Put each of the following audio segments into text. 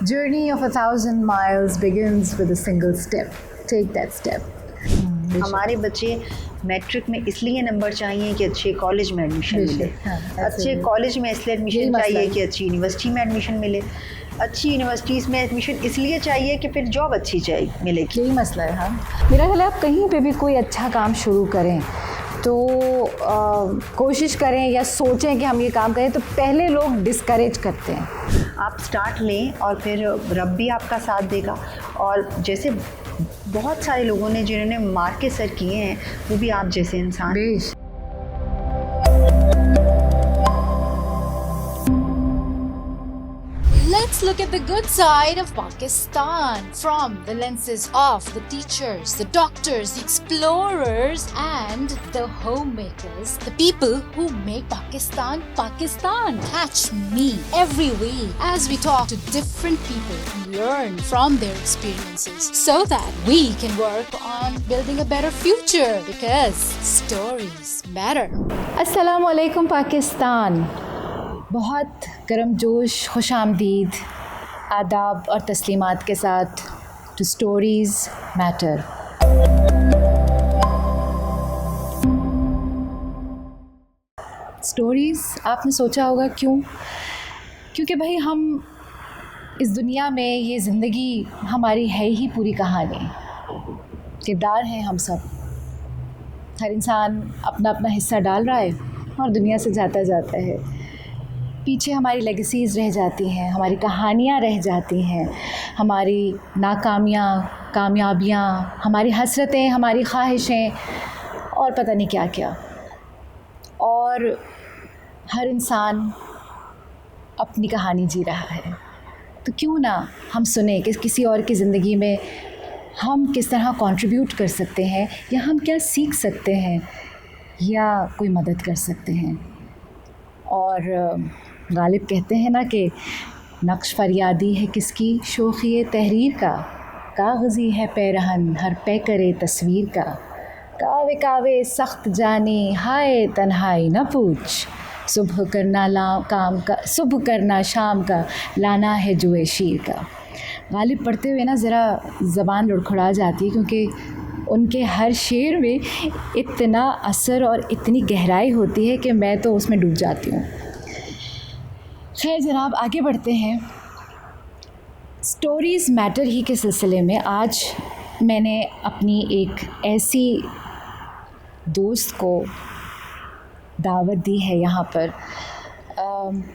Journey of 1,000 miles begins with a single step. Take that step. हमारे बच्चे matric में इसलिए नंबर चाहिए कि अच्छे कॉलेज में एडमिशन मिले, अच्छे कॉलेज में इसलिए एडमिशन चाहिए कि अच्छी यूनिवर्सिटी में एडमिशन मिले, अच्छी यूनिवर्सिटीज़ में एडमिशन इसलिए चाहिए कि फिर जॉब अच्छी चाहिए मिलेगी। यही मसला है। हाँ, मेरा ख्याल है आप कहीं पे भी कोई अच्छा काम शुरू करें तो कोशिश करें या सोचें कि हम ये काम करें तो पहले लोग डिस्करेज करते हैं। आप स्टार्ट लें और फिर रब भी आपका साथ देगा। और जैसे बहुत सारे लोगों ने जिन्होंने मार के सर किए हैं वो भी आप जैसे इंसान। Let's look at the good side of Pakistan from the lenses of the teachers, the doctors, the explorers and the homemakers, the people who make Pakistan Pakistan. Catch me every week as we talk to different people and learn from their experiences so that we can work on building a better future because stories matter. अस्सलामु अलैकुम पाकिस्तान। बहुत गर्मजोश खुशामदीद आदाब और तस्लीमात के साथ to stories matter. Stories आपने सोचा होगा क्यों? क्योंकि भाई हम इस दुनिया में ये ज़िंदगी हमारी है ही पूरी कहानी, किरदार हैं हम सब। हर इंसान अपना अपना हिस्सा डाल रहा है और दुनिया से जाता जाता है। पीछे हमारी लेगेसीज़ रह जाती हैं, हमारी कहानियाँ रह जाती हैं, हमारी नाकामियाँ, कामयाबियाँ, हमारी हसरतें, हमारी ख्वाहिशें और पता नहीं क्या क्या। और हर इंसान अपनी कहानी जी रहा है, तो क्यों ना हम सुने कि किसी और की ज़िंदगी में हम किस तरह कंट्रीब्यूट कर सकते हैं या हम क्या सीख सकते हैं या कोई मदद कर सकते हैं। और गालिब कहते हैं ना कि नक्श फरियादी है किसकी शोखी तहरीर का, कागज़ी है पैरहन हर पे करे तस्वीर का, कावे कावे सख्त जाने हाय तन्हाई न पूछ, सुबह करना शाम का लाना है जुए शीर का। गालिब पढ़ते हुए ना ज़रा ज़बान लड़खड़ा जाती है क्योंकि उनके हर शेर में इतना असर और इतनी गहराई होती है कि मैं तो उसमें डूब जाती हूँ। खैर जनाब, आगे बढ़ते हैं। स्टोरीज़ मैटर ही के सिलसिले में आज मैंने अपनी एक ऐसी दोस्त को दावत दी है यहाँ पर।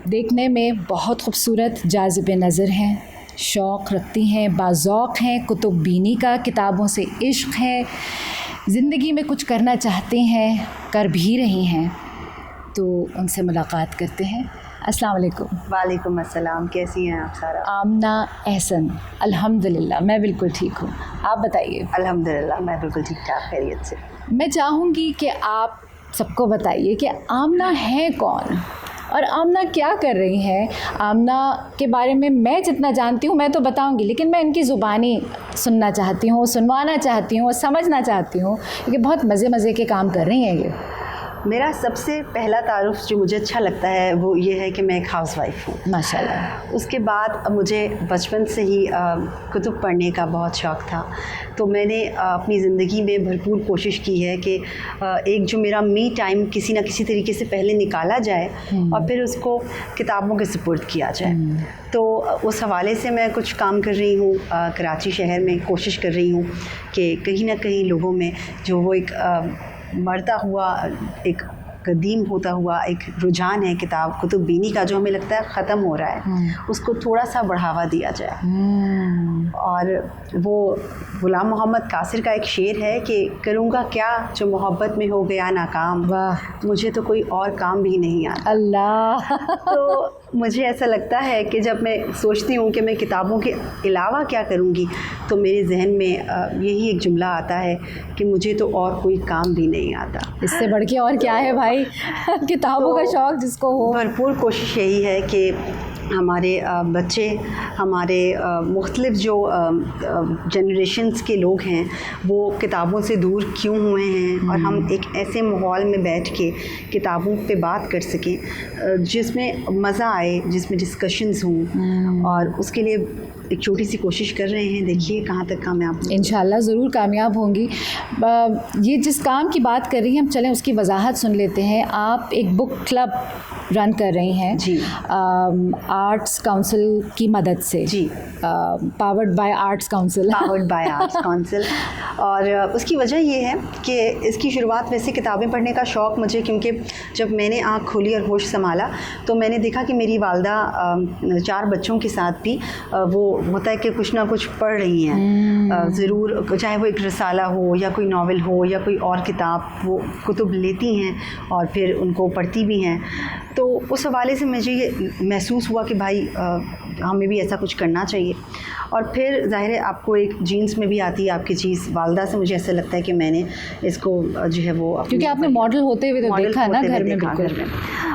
देखने में बहुत खूबसूरत, जाज़िब नज़र हैं, शौक़ रखती हैं, बाज़ौक़ हैं, कुतुब बीनी का, किताबों से इश्क़ है, ज़िंदगी में कुछ करना चाहती हैं, कर भी रही हैं। तो उनसे मुलाकात करते हैं। अस्सलाम वालेकुम। वालेकुम अस्सलाम। कैसी हैं आप सारा? आमना एहसन। अल्हम्दुलिल्लाह मैं बिल्कुल ठीक हूँ, आप बताइए। अल्हम्दुलिल्लाह मैं बिल्कुल ठीक ठाक, खैरियत से। मैं चाहूँगी कि आप सबको बताइए कि आमना है कौन और आमना क्या कर रही हैं। आमना के बारे में मैं जितना जानती हूँ मैं तो बताऊँगी, लेकिन मैं इनकी ज़ुबानी सुनना चाहती हूँ, सुनवाना चाहती हूँ, समझना चाहती हूँ, क्योंकि बहुत मज़े के काम कर रही हैं ये। मेरा सबसे पहला तारुफ जो मुझे अच्छा लगता है वो ये है कि मैं एक हाउसवाइफ हूँ, माशाल्लाह। उसके बाद मुझे बचपन से ही कुतुब पढ़ने का बहुत शौक़ था, तो मैंने अपनी ज़िंदगी में भरपूर कोशिश की है कि एक जो मेरा मी टाइम किसी न किसी तरीके से पहले निकाला जाए और फिर उसको किताबों के सुपुर्द किया जाए। तो उस हवाले से मैं कुछ काम कर रही हूँ कराची शहर में। कोशिश कर रही हूँ कि कहीं ना कहीं लोगों में जो वो एक मरता हुआ, एक कदीम होता हुआ एक रुझान है किताब कुतुब बीनी का, जो हमें लगता है ख़त्म हो रहा है, उसको थोड़ा सा बढ़ावा दिया जाए। और वो ग़ुलाम मोहम्मद कासिर का एक शेर है कि करूँगा क्या जो मोहब्बत में हो गया नाकाम, वाह, मुझे तो कोई और काम भी नहीं आता। अल्लाह। तो मुझे ऐसा लगता है कि जब मैं सोचती हूँ कि मैं किताबों के अलावा क्या करूँगी, तो मेरे जहन में यही एक जुमला आता है कि मुझे तो और कोई काम भी नहीं आता। इससे बढ़ के और क्या है भाई। किताबों का शौक़ जिसको हो। भरपूर कोशिश यही है कि हमारे बच्चे, हमारे मुख्तलिफ़ जो जनरेशन्स के लोग हैं वो किताबों से दूर क्यों हुए हैं, और हम एक ऐसे माहौल में बैठ के किताबों पे बात कर सकें जिसमें मज़ा आए, जिसमें डिस्कशंस हों। और उसके लिए एक छोटी सी कोशिश कर रहे हैं, देखिए कहाँ तक कामयाब होंगे। इंशाल्लाह ज़रूर कामयाब होंगी। ये जिस काम की बात कर रही हैं, हम चलें उसकी वजाहत सुन लेते हैं। आप एक बुक क्लब रन कर रही हैं जी, आर्ट्स काउंसिल की मदद से जी, powered by arts council. Powered by arts council. और उसकी वजह ये है कि इसकी शुरुआत वैसे किताबें पढ़ने का शौक़ मुझे, क्योंकि जब मैंने आँख खोली और होश संभाला तो मैंने देखा कि मेरी वालदा 4 बच्चों के साथ भी वो होता है कि कुछ ना कुछ पढ़ रही हैं ज़रूर, चाहे वो एक रसाला हो या कोई नावल हो या कोई और किताब, वो कुतुब लेती हैं और फिर उनको पढ़ती भी हैं। तो उस हवाले से मुझे ये महसूस हुआ कि भाई हमें भी ऐसा कुछ करना चाहिए। और फिर ज़ाहिर है आपको एक जीन्स में भी आती है आपकी चीज़, वालदा से मुझे ऐसा लगता है कि मैंने इसको जो है वो, क्योंकि आपने मॉडल होते हुए तो देखा ना घर में, बिल्कुल।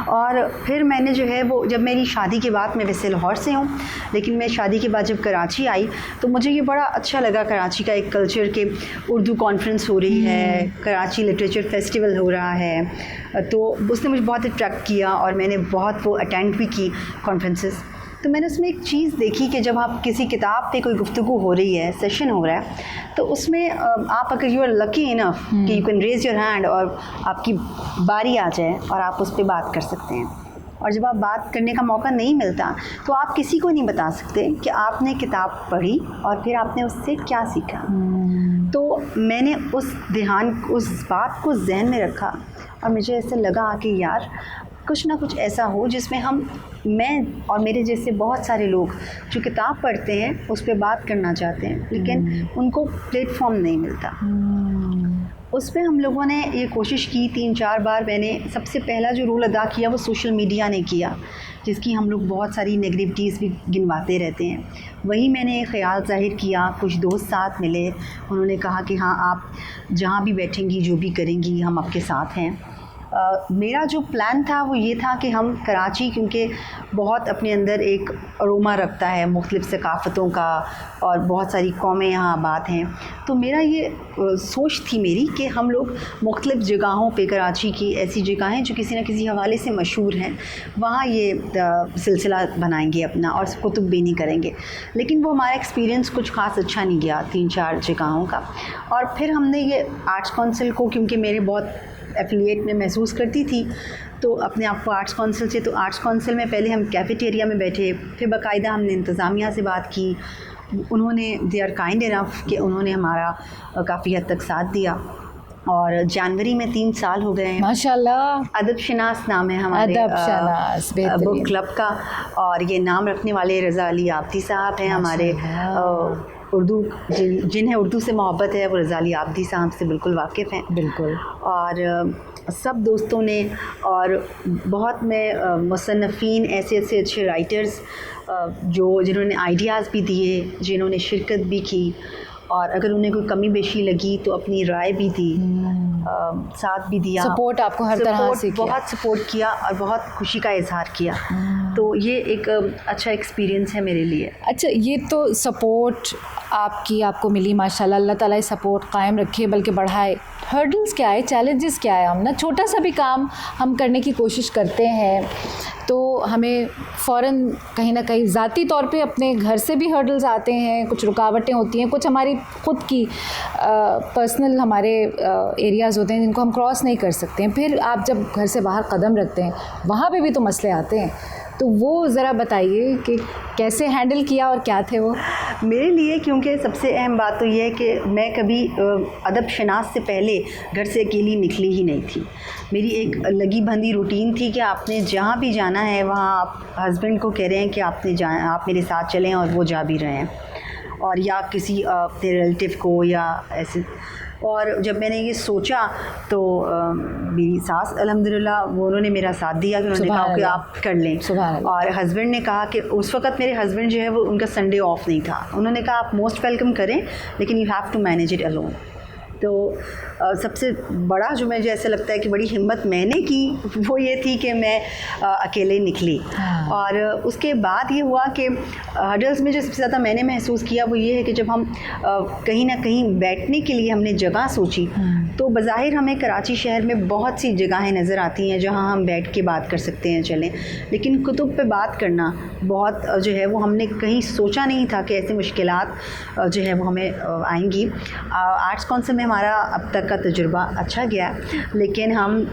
और फिर मैंने जो है वो, जब मेरी शादी के बाद, मैं वैसे लाहौर से हूँ, लेकिन मैं शादी के बाद जब कराची आई तो मुझे ये बड़ा अच्छा लगा, कराची का एक कल्चर के उर्दू कॉन्फ्रेंस हो रही है, कराची लिटरेचर फेस्टिवल हो रहा है, तो उसने मुझे बहुत अट्रैक्ट किया और मैंने बहुत वो अटेंड भी की कॉन्फ्रेंसेस। तो मैंने उसमें एक चीज़ देखी कि जब आप किसी किताब पे कोई गुफ्तगू हो रही है, सेशन हो रहा है, तो उसमें आप अगर यू आर लकी इनफ कि you can raise your hand और आपकी बारी आ जाए और आप उस पर बात कर सकते हैं। और जब आप बात करने का मौका नहीं मिलता तो आप किसी को नहीं बता सकते कि आपने किताब पढ़ी और फिर आपने उससे क्या सीखा। तो मैंने उस बात को जहन में रखा और मुझे ऐसे लगा कि यार कुछ ना कुछ ऐसा हो जिसमें मैं और मेरे जैसे बहुत सारे लोग जो किताब पढ़ते हैं उस पर बात करना चाहते हैं, लेकिन उनको प्लेटफॉर्म नहीं मिलता। उस पर हम लोगों ने ये कोशिश की 3-4 बार। मैंने सबसे पहला जो रोल अदा किया वो सोशल मीडिया ने किया, जिसकी हम लोग बहुत सारी नेगेटिविटीज़ भी गिनवाते रहते हैं। वही मैंने ख्याल ज़ाहिर किया, कुछ दोस्त साथ मिले, उन्होंने कहा कि हाँ आप जहाँ भी बैठेंगी, जो भी करेंगी, हम आपके साथ हैं। मेरा जो प्लान था वो ये था कि हम कराची, क्योंकि बहुत अपने अंदर एक अरोमा रखता है मुख्तलिफ़ सकाफ़तों का और बहुत सारी कौमें यहाँ आबाद हैं, तो मेरा ये सोच थी मेरी कि हम लोग मुख्तलिफ़ जगहों पे, कराची की ऐसी जगहें जो किसी न किसी हवाले से मशहूर हैं, वहाँ ये सिलसिला बनाएंगे अपना और कुतुब बीनी करेंगे। लेकिन वो हमारा एक्सपीरियंस कुछ ख़ास अच्छा नहीं गया 3-4 जगहों का। और फिर हमने ये आर्ट्स काउंसिल को, क्योंकि मेरे बहुत एफिलिएट में महसूस करती थी तो अपने आप को आर्ट्स काउंसिल से, तो आर्ट्स काउंसिल में पहले हम कैफेटेरिया में बैठे, फिर बाकायदा हमने इंतज़ामिया से बात की, उन्होंने दे आर काइंड इनफ कि उन्होंने हमारा काफ़ी हद तक साथ दिया। और जनवरी में 3 साल हो गए हैं माशाल्लाह। अदब शनास नाम है हमारे बुक क्लब का, और ये नाम रखने वाले रज़ा अली आब्दी साहब हैं हमारे। उर्दू जिन्हें उर्दू से मोहब्बत है वो रज़ा अली आब्दी साहब से बिल्कुल वाकिफ़ हैं। बिल्कुल। और सब दोस्तों ने, और बहुत में मुसन्नफ़ीन, ऐसे अच्छे राइटर्स जिन्होंने आइडियाज़ भी दिए, जिन्होंने शिरकत भी की, और अगर उन्हें कोई कमी बेशी लगी तो अपनी राय भी दी, साथ भी दिया, सपोर्ट आपको हर तरह से किया, बहुत सपोर्ट किया और बहुत खुशी का इजहार किया। तो ये एक अच्छा एक्सपीरियंस है मेरे लिए। अच्छा, ये तो सपोर्ट आपको मिली माशाल्लाह, अल्लाह ताला इस सपोर्ट कायम रखे बल्कि बढ़ाए। हर्डल्स क्या है, चैलेंजेस क्या है? हम ना छोटा सा भी काम हम करने की कोशिश करते हैं तो हमें फ़ौरन कहीं ना कहीं ज़ाती तौर पे अपने घर से भी हर्डल्स आते हैं, कुछ रुकावटें होती हैं, कुछ हमारी ख़ुद की पर्सनल हमारे एरियाज़ होते हैं जिनको हम क्रॉस नहीं कर सकते हैं। फिर आप जब घर से बाहर कदम रखते हैं वहाँ पे भी तो मसले आते हैं, तो वो ज़रा बताइए कि कैसे हैंडल किया और क्या थे वो मेरे लिए। क्योंकि सबसे अहम बात तो ये है कि मैं कभी अदब शनास से पहले घर से अकेली निकली ही नहीं थी। मेरी एक लगी बंधी रूटीन थी कि आपने जहाँ भी जाना है वहाँ आप हस्बैंड को कह रहे हैं कि आप मेरे साथ चलें, और वो जा भी रहे हैं, और या किसी अपने रिलेटिव को या ऐसे। और जब मैंने ये सोचा तो मेरी सास अल्हम्दुलिल्लाह उन्होंने मेरा साथ दिया, कि उन्होंने कहा कि आप कर लें। और हस्बैंड ने कहा कि उस वक़्त मेरे हस्बैंड जो है वो, उनका संडे ऑफ नहीं था, उन्होंने कहा आप मोस्ट वेलकम करें, लेकिन you have to manage it alone. तो सबसे बड़ा जो मुझे ऐसा लगता है कि बड़ी हिम्मत मैंने की वो ये थी कि मैं अकेले निकली। और उसके बाद ये हुआ कि हडल्स में जो सबसे ज़्यादा मैंने महसूस किया वो ये है कि जब हम कहीं ना कहीं बैठने के लिए हमने जगह सोची तो बज़ाहिर हमें कराची शहर में बहुत सी जगहें नज़र आती हैं जहाँ हम बैठ के बात कर सकते हैं चलें, लेकिन कुतुब पे बात करना बहुत जो है वो हमने कहीं सोचा नहीं था कि ऐसी मुश्किलात जो है वो हमें आएंगी। आर्ट्स काउंसिल में हमारा अब तक का तजुर्बा अच्छा गया, लेकिन हम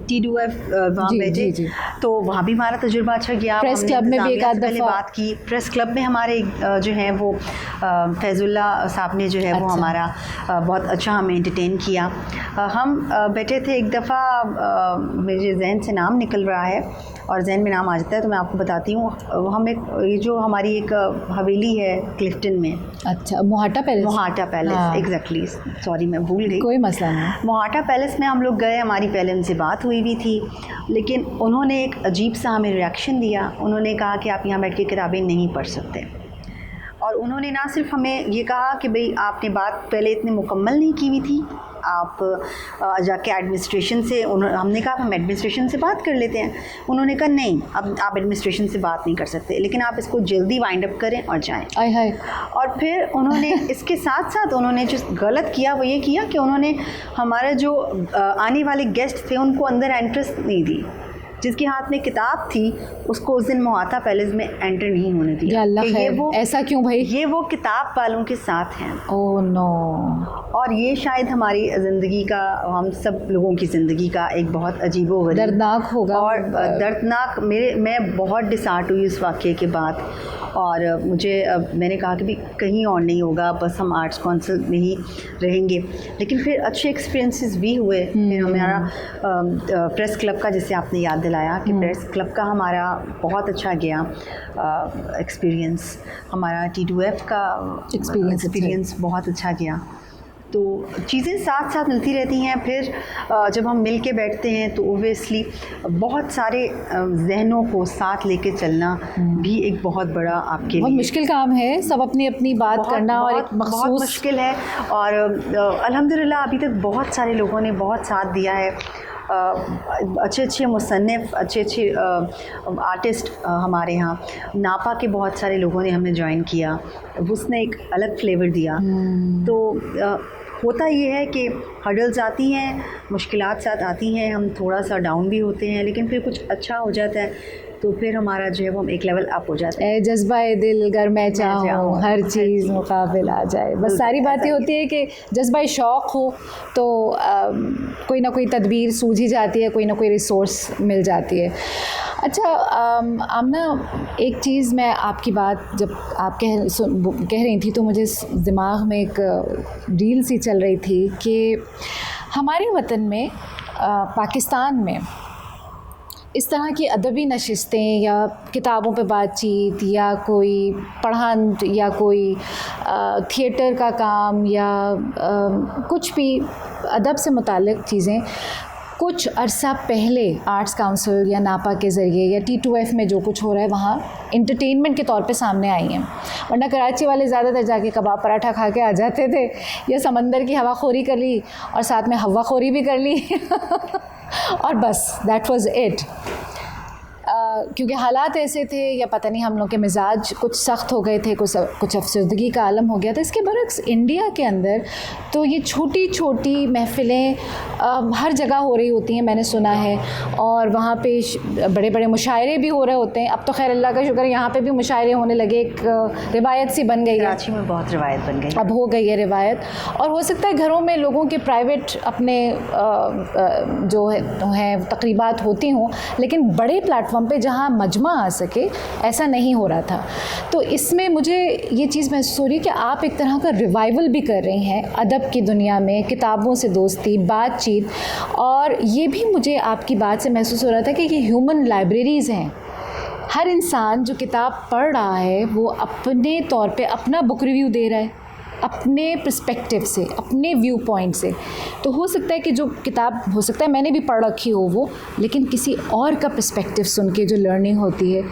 T2F वहाँ बैठे तो वहाँ भी हमारा तजुर्बा अच्छा गया। प्रेस क्लब में भी एक आध पहले बात की, प्रेस क्लब में हमारे जो है वो फैजुल्ला साहब ने जो है वो हमारा बहुत अच्छा हमें एंटरटेन किया। हम बैठे थे, एक दफ़ा मेरे जहन से नाम निकल रहा है और जहन में नाम आ जाता है तो मैं आपको बताती हूँ। हम एक ये जो हमारी एक हवेली है क्लिफ्टन में, अच्छा मोहाटा पैलेस, एग्जैक्टली, सॉरी मैं भूल गई, कोई मसला नहीं। मोहाटा पैलेस में हम लोग गए, हमारी पहले उनसे बात हुई भी थी, लेकिन उन्होंने एक अजीब सा हमें रिएक्शन दिया। उन्होंने कहा कि आप यहाँ बैठ के किताबें नहीं पढ़ सकते, और उन्होंने ना सिर्फ हमें ये कहा कि भाई आपने बात पहले इतनी मुकम्मल नहीं की हुई थी, आप जाके एडमिनिस्ट्रेशन से, हमने कहा हम एडमिनिस्ट्रेशन से बात कर लेते हैं। उन्होंने कहा नहीं, अब आप एडमिनिस्ट्रेशन से बात नहीं कर सकते, लेकिन आप इसको जल्दी वाइंड अप करें और जाएं। आय हाय। और फिर उन्होंने इसके साथ साथ उन्होंने जो गलत किया वो ये किया कि उन्होंने हमारे जो आने वाले गेस्ट थे उनको अंदर एंट्रेंस नहीं दी। जिसके हाथ में किताब थी उसको उस दिन मोहाटा पैलेस में एंटर नहीं होने दिया। ये वो ऐसा क्यों भाई? ये वो किताब वालों के साथ हैं। Oh no. और ये शायद हमारी ज़िंदगी का, हम सब लोगों की ज़िंदगी का एक बहुत अजीबोगरीब, दर्दनाक होगा और दर्दनाक। मैं बहुत डिसहार्ट हुई उस वाक़े के बाद, और मुझे मैंने कहा कि भी कहीं और नहीं होगा, बस हम आर्ट्स काउंसिल में ही रहेंगे। लेकिन फिर अच्छे एक्सपीरियंसेस भी हुए। फिर हमारा प्रेस क्लब का, जिसे आपने याद दिलाया कि प्रेस क्लब का हमारा बहुत अच्छा गया एक्सपीरियंस, हमारा T2F का एक्सपीरियंस बहुत अच्छा गया। तो चीज़ें साथ साथ मिलती रहती हैं। फिर जब हम मिल के बैठते हैं तो ओबियसली बहुत सारे जहनों को साथ लेके चलना भी एक बहुत बड़ा आपके बहुत लिए मुश्किल काम है, सब अपनी अपनी बात करना, और एक बहुत मुश्किल है। और अल्हम्दुलिल्लाह अभी तक बहुत सारे लोगों ने बहुत साथ दिया है। अच्छे अच्छे मुसन्निफ़, अच्छे अच्छे आर्टिस्ट हमारे यहाँ नापा के बहुत सारे लोगों ने हमें ज्वाइन किया, उसने एक अलग फ्लेवर दिया। तो होता ये है कि हर्डल्स आती हैं, मुश्किलात साथ आती हैं, हम थोड़ा सा डाउन भी होते हैं, लेकिन फिर कुछ अच्छा हो जाता है तो फिर हमारा जो है वो हम एक लेवल अप हो जाता है। जज्बा दिल गर मैं चाहूँ हर चीज़ मुकाबिल आ जाए, बस सारी बातें होती है कि जज्बा शौक़ हो तो कोई ना कोई तदबीर सूझ ही जाती है, कोई ना कोई रिसोर्स मिल जाती है। अच्छा आमना, एक चीज़ मैं आपकी बात जब आप कह रही थी तो मुझे दिमाग में एक रील सी चल रही थी कि हमारे वतन में पाकिस्तान में इस तरह की अदबी नशिस्तें या किताबों पे बातचीत या कोई पढ़ान या कोई थिएटर का काम या कुछ भी अदब से मुताल्लिक़ चीज़ें कुछ अरसा पहले आर्ट्स काउंसिल या नापा के ज़रिए या T2F में जो कुछ हो रहा है वहाँ इंटरटेनमेंट के तौर पे सामने आई हैं। वरना कराची वाले ज़्यादातर जाके कबाब पराठा खा के आ जाते थे, या समंदर की हवाखोरी कर ली और साथ में हवाखोरी भी कर ली और बस दैट वाज इट। क्योंकि हालात ऐसे थे, या पता नहीं हम लोग के मिजाज कुछ सख्त हो गए थे, कुछ अफसरदगी का आलम हो गया था। इसके बरक्स इंडिया के अंदर तो ये छोटी छोटी महफ़िलें हर जगह हो रही होती हैं, मैंने सुना है, और वहाँ पे बड़े बड़े मुशायरे भी हो रहे होते हैं। अब तो खैर अल्लाह का शुक्र है यहाँ पे भी मुशायरे होने लगे, एक रिवायत सी बन गई है। कराची में बहुत रिवायत बन गई, अब हो गई है रिवायत, और हो सकता है घरों में लोगों के प्राइवेट अपने जो है तकरीबात होती हों, लेकिन बड़े प्लेटफॉर्म पे जहाँ मजमा आ सके ऐसा नहीं हो रहा था। तो इसमें मुझे ये चीज़ महसूस हो रही है कि आप एक तरह का रिवाइवल भी कर रही हैं अदब की दुनिया में, किताबों से दोस्ती, बातचीत, और ये भी मुझे आपकी बात से महसूस हो रहा था कि ये ह्यूमन लाइब्रेरीज़ हैं। हर इंसान जो किताब पढ़ रहा है वो अपने तौर पे अपना बुक रिव्यू दे रहा है, अपने पर्सपेक्टिव से, अपने व्यू पॉइंट से। तो हो सकता है कि जो किताब, हो सकता है मैंने भी पढ़ रखी हो वो, लेकिन किसी और का पर्सपेक्टिव सुन के जो लर्निंग होती है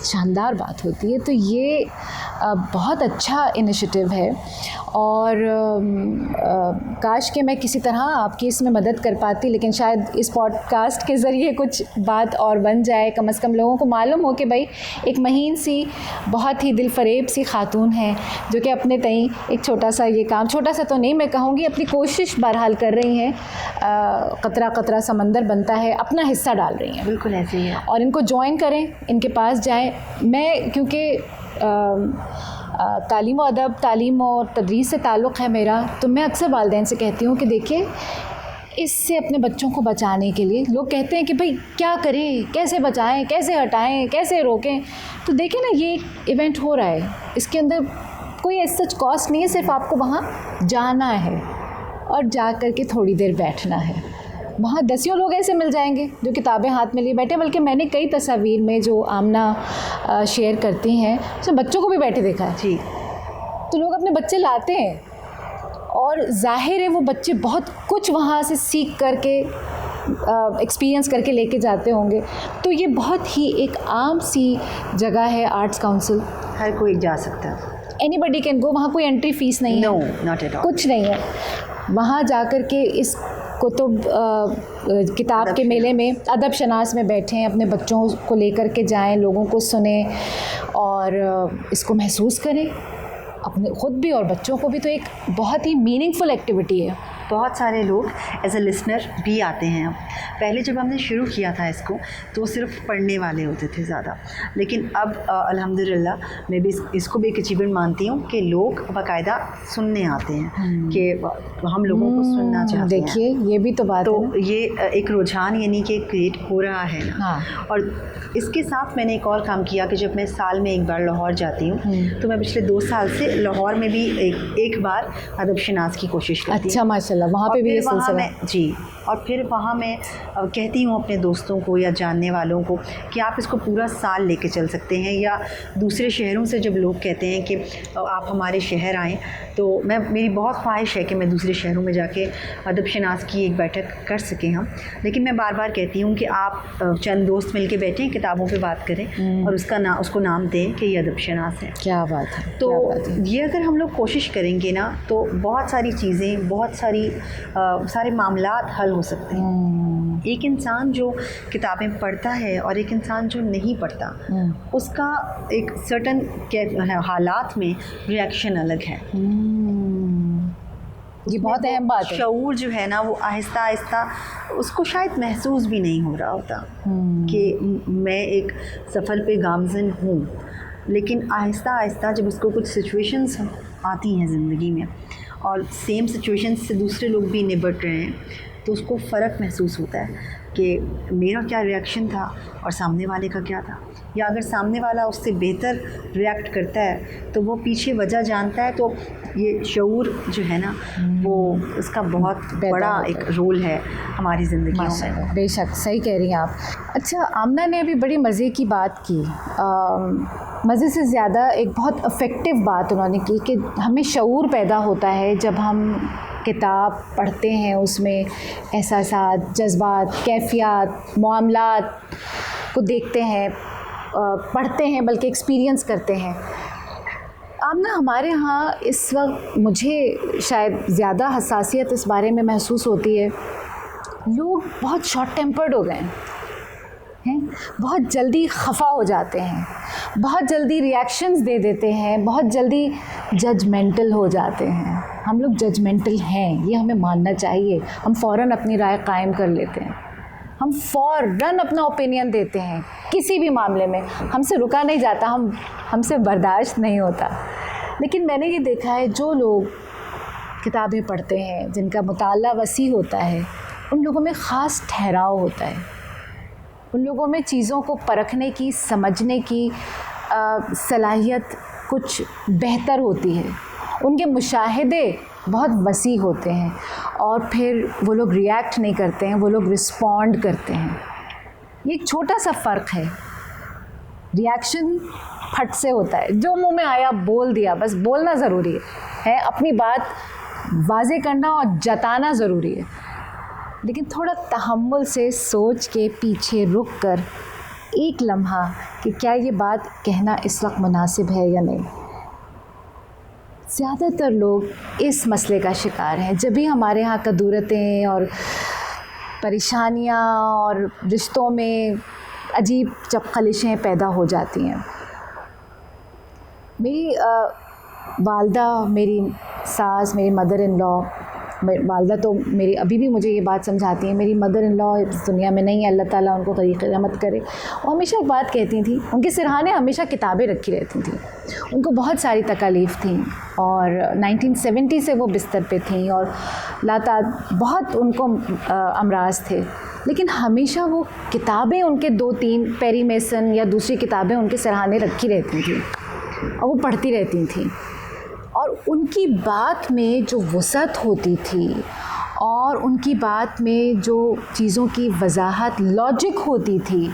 शानदार बात होती है। तो ये बहुत अच्छा इनिशिएटिव है और काश कि मैं किसी तरह आपकी इसमें मदद कर पाती, लेकिन शायद इस पॉडकास्ट के ज़रिए कुछ बात और बन जाए, कम से कम लोगों को मालूम हो कि भाई एक महीन सी बहुत ही दिल फरेब सी खातून है जो कि अपने तई एक छोटा सा ये काम, छोटा सा तो नहीं मैं कहूँगी, अपनी कोशिश बहरहाल कर रही हैं, कतरा कतरा समंदर बनता है, अपना हिस्सा डाल रही हैं। बिल्कुल ऐसे ही है। और इनको ज्वाइन करें, इनके पास जाएं। मैं क्योंकि तालीम व अदब, तालीम और तदरीस से ताल्लुक़ है मेरा, तो मैं अक्सर वालिदैन से कहती हूँ कि देखिए इससे अपने बच्चों को बचाने के लिए लोग कहते हैं कि भाई क्या करें, कैसे बचाएं, कैसे हटाएं, कैसे रोकें। तो देखिए ना, ये एक इवेंट हो रहा है, इसके अंदर कोई ऐसा सच कॉस्ट नहीं है, सिर्फ आपको वहाँ जाना है और जा कर के थोड़ी देर बैठना है। वहाँ दसियों लोग ऐसे मिल जाएंगे जो किताबें हाथ में लिए बैठे, बल्कि मैंने कई तस्वीर में जो आमना शेयर करती हैं उसमें बच्चों को भी बैठे देखा है जी। तो लोग अपने बच्चे लाते हैं और जाहिर है वो बच्चे बहुत कुछ वहाँ से सीख करके एक्सपीरियंस करके लेके जाते होंगे। तो ये बहुत ही एक आम सी जगह है आर्ट्स काउंसिल, हर कोई जा सकता है, एनीबडी कैन गो। वहाँ कोई एंट्री फीस नहीं नो है, नॉट एट ऑल, कुछ नहीं है। वहाँ जा कर के इस कुतुब किताब के मेले में अदब शनास में बैठें, अपने बच्चों को लेकर के जाएं, लोगों को सुने और इसको महसूस करें, अपने ख़ुद भी और बच्चों को भी। तो एक बहुत ही मीनिंगफुल एक्टिविटी है। बहुत सारे लोग एज ए लिसनर भी आते हैं। अब पहले जब हमने शुरू किया था इसको तो सिर्फ पढ़ने वाले होते थे ज़्यादा, लेकिन अब अल्हम्दुलिल्लाह मैं भी इसको भी एक अचीवमेंट मानती हूँ कि लोग बाकायदा सुनने आते हैं कि हम लोगों को सुनना चाहते हैं। देखिए ये भी तो बात तो है ना? ये एक रुझान यानी कि क्रिएट हो रहा है ना। हाँ। और इसके साथ मैंने एक और काम किया कि जब मैं साल में एक बार लाहौर जाती हूँ तो मैं पिछले 2 साल से लाहौर में भी एक बार अदब शनास की कोशिश करती हूँ। अच्छा माशाल्लाह, वहाँ पे भी ये सिलसिला जी। और फिर वहाँ मैं कहती हूँ अपने दोस्तों को या जानने वालों को कि आप इसको पूरा साल लेके चल सकते हैं, या दूसरे शहरों से जब लोग कहते हैं कि आप हमारे शहर आएँ, तो मेरी बहुत ख्वाहिश है कि मैं दूसरे शहरों में जाके अदब शनास की एक बैठक कर सकें हम। लेकिन मैं बार बार कहती हूँ कि आप चंद दोस्त मिल के बैठें, किताबों पे बात करें और उसको नाम दें कि ये अदब शनास है। क्या बात है। तो क्या बात है। ये अगर हम लोग कोशिश करेंगे ना तो बहुत सारी चीज़ें, बहुत सारे मामलात हल हो सकते हैं। एक इंसान जो किताबें पढ़ता है और एक इंसान जो नहीं पढ़ता, उसका एक सर्टन हालात में रिएक्शन अलग है। ये बहुत अहम बात है। शऊर जो है ना वो आहिस्ता आहिस्ता उसको शायद महसूस भी नहीं हो रहा होता कि मैं एक सफ़र पे गामज़न हूँ, लेकिन आहिस्ता आहिस्ता जब उसको कुछ सिचुएशंस आती हैं ज़िंदगी में और सेम सिचुएशंस से दूसरे लोग भी निपट रहे हैं, तो उसको फ़र्क महसूस होता है कि मेरा क्या रिएक्शन था और सामने वाले का क्या था। या अगर सामने वाला उससे बेहतर रिएक्ट करता है तो वो पीछे वजह जानता है। तो ये शऊर जो है ना वो उसका बहुत बड़ा एक रोल है हमारी ज़िंदगी में। बेशक सही कह रही हैं आप। अच्छा, आमना ने अभी बड़ी मज़े की बात की, मज़े से ज़्यादा एक बहुत इफ़ेक्टिव बात उन्होंने की कि हमें शऊर पैदा होता है जब हम किताब पढ़ते हैं, उसमें एहसासात, जज्बात, कैफियत, मामलात को देखते हैं, पढ़ते हैं, बल्कि एक्सपीरियंस करते हैं। आमना, हमारे यहाँ इस वक्त मुझे शायद ज़्यादा हसासियत इस बारे में महसूस होती है, लोग बहुत शॉर्ट टेम्पर्ड हो गए हैं, बहुत जल्दी खफा हो जाते हैं, बहुत जल्दी रिएक्शंस दे देते हैं, बहुत जल्दी जजमेंटल हो जाते हैं। हम लोग जजमेंटल हैं, ये हमें मानना चाहिए। हम फ़ौरन अपनी राय कायम कर लेते हैं, हम फ़ौरन अपना ओपिनियन देते हैं किसी भी मामले में, हमसे रुका नहीं जाता, हमसे बर्दाश्त नहीं होता। लेकिन मैंने ये देखा है जो लोग किताबें पढ़ते हैं, जिनका मुताला वसी होता है, उन लोगों में ख़ास ठहराव होता है, उन लोगों में चीज़ों को परखने की, समझने की सलाहियत कुछ बेहतर होती है, उनके मुशाहिदे बहुत वसी होते हैं और फिर वो लोग रिएक्ट नहीं करते हैं, वो लोग रिस्पॉन्ड करते हैं। ये एक छोटा सा फ़र्क है। रिएक्शन फट से होता है, जो मुंह में आया बोल दिया, बस बोलना ज़रूरी है, अपनी बात वाज़े करना और जताना ज़रूरी है, लेकिन थोड़ा तहम्मुल से सोच के पीछे रुक कर एक लम्हा कि क्या ये बात कहना इस वक्त मुनासिब है या नहीं। ज़्यादातर लोग इस मसले का शिकार हैं। जब भी हमारे यहाँ कदूरतें और परेशानियाँ और रिश्तों में अजीब चपखलिशें पैदा हो जाती हैं। मेरी वालदा, मेरी सास, मेरी मदर इन लॉ, वालदा तो मेरी अभी भी मुझे ये बात समझाती हैं, मेरी मदर इन लॉ इस दुनिया में नहीं है, अल्लाह ताला उनको तरीक़ रहमत करे। वो हमेशा एक बात कहती थी, उनके सिरहाने हमेशा किताबें रखी रहती थी। उनको बहुत सारी तकालीफ़ थी और 1970 से वो बिस्तर पे थी और बहुत उनको अमराज थे, लेकिन हमेशा वो किताबें उनके 2-3 पेरी मेसन या दूसरी किताबें उनके सिरहाने रखी रहती थी और वो पढ़ती रहती थी। और उनकी बात में जो वसअत होती थी और उनकी बात में जो चीज़ों की वजाहत, लॉजिक होती थी,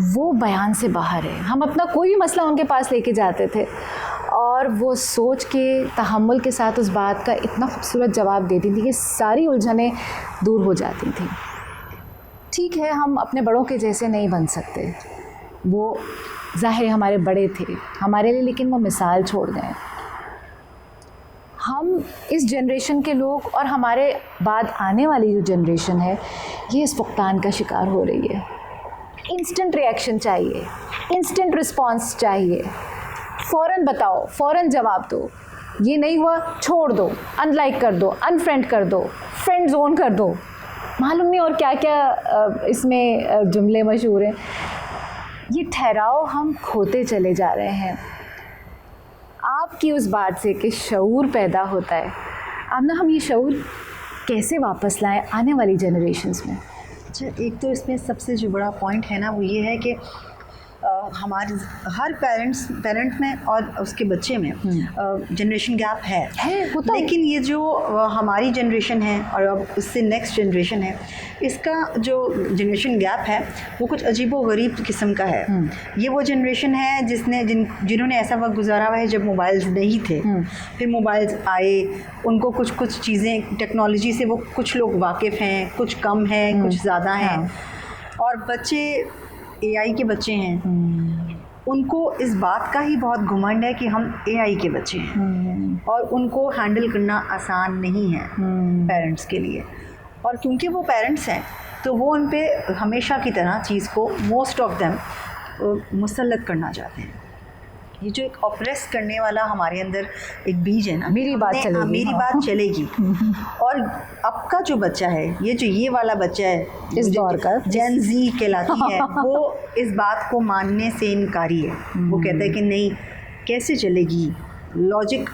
वो बयान से बाहर है। हम अपना कोई भी मसला उनके पास लेके जाते थे और वो सोच के तहम्मुल के साथ उस बात का इतना खूबसूरत जवाब देती थी कि सारी उलझनें दूर हो जाती थी। ठीक है, हम अपने बड़ों के जैसे नहीं बन सकते, वो ज़ाहिर हमारे बड़े थे हमारे लिए, लेकिन वो मिसाल छोड़ गए। हम इस जनरेशन के लोग और हमारे बाद आने वाली जो जनरेशन है, ये इस फुक़दान का शिकार हो रही है। इंस्टेंट रिएक्शन चाहिए, इंस्टेंट रिस्पॉन्स चाहिए, फ़ौरन बताओ, फ़ौरन जवाब दो। ये नहीं हुआ, छोड़ दो, अनलाइक कर दो, अनफ्रेंड कर दो, फ्रेंड जोन कर दो, मालूम नहीं और क्या क्या इसमें जुमले मशहूर हैं। ये ठहराव हम खोते चले जा रहे हैं। आपकी उस बात से कि शऊर पैदा होता है, अब ना हम ये शऊर कैसे वापस लाएं आने वाली जनरेशन्स में। अच्छा, एक तो इसमें सबसे जो बड़ा पॉइंट है ना, वो ये है कि हमारे हर पेरेंट में और उसके बच्चे में जनरेशन गैप है होता लेकिन ये जो हमारी जनरेशन है और अब उससे नेक्स्ट जनरेशन है, इसका जो जनरेशन गैप है वो कुछ अजीबोगरीब किस्म का है। ये वो जनरेशन है जिन्होंने ऐसा वक्त गुजारा हुआ है जब मोबाइल्स नहीं थे, फिर मोबाइल्स आए, उनको कुछ चीज़ें टेक्नोलॉजी से वो कुछ लोग वाकिफ़ हैं, कुछ कम हैं, कुछ ज़्यादा हैं। और बच्चे AI के बच्चे हैं, उनको इस बात का ही बहुत घुमंड है कि हम AI के बच्चे हैं और उनको हैंडल करना आसान नहीं है पेरेंट्स के लिए। और क्योंकि वो पेरेंट्स हैं तो वो उन पे हमेशा की तरह चीज़ को मोस्ट ऑफ देम मुसल्लत करना चाहते हैं। ये जो एक ऑप्रेस करने वाला हमारे अंदर एक बीज है ना, मेरी बात चलेगी और अब का जो बच्चा है, ये वाला बच्चा है, इस दौर का जेन ज़ी कहलाती है, वो इस बात को मानने से इनकारी है। वो कहता है कि नहीं, कैसे चलेगी, लॉजिक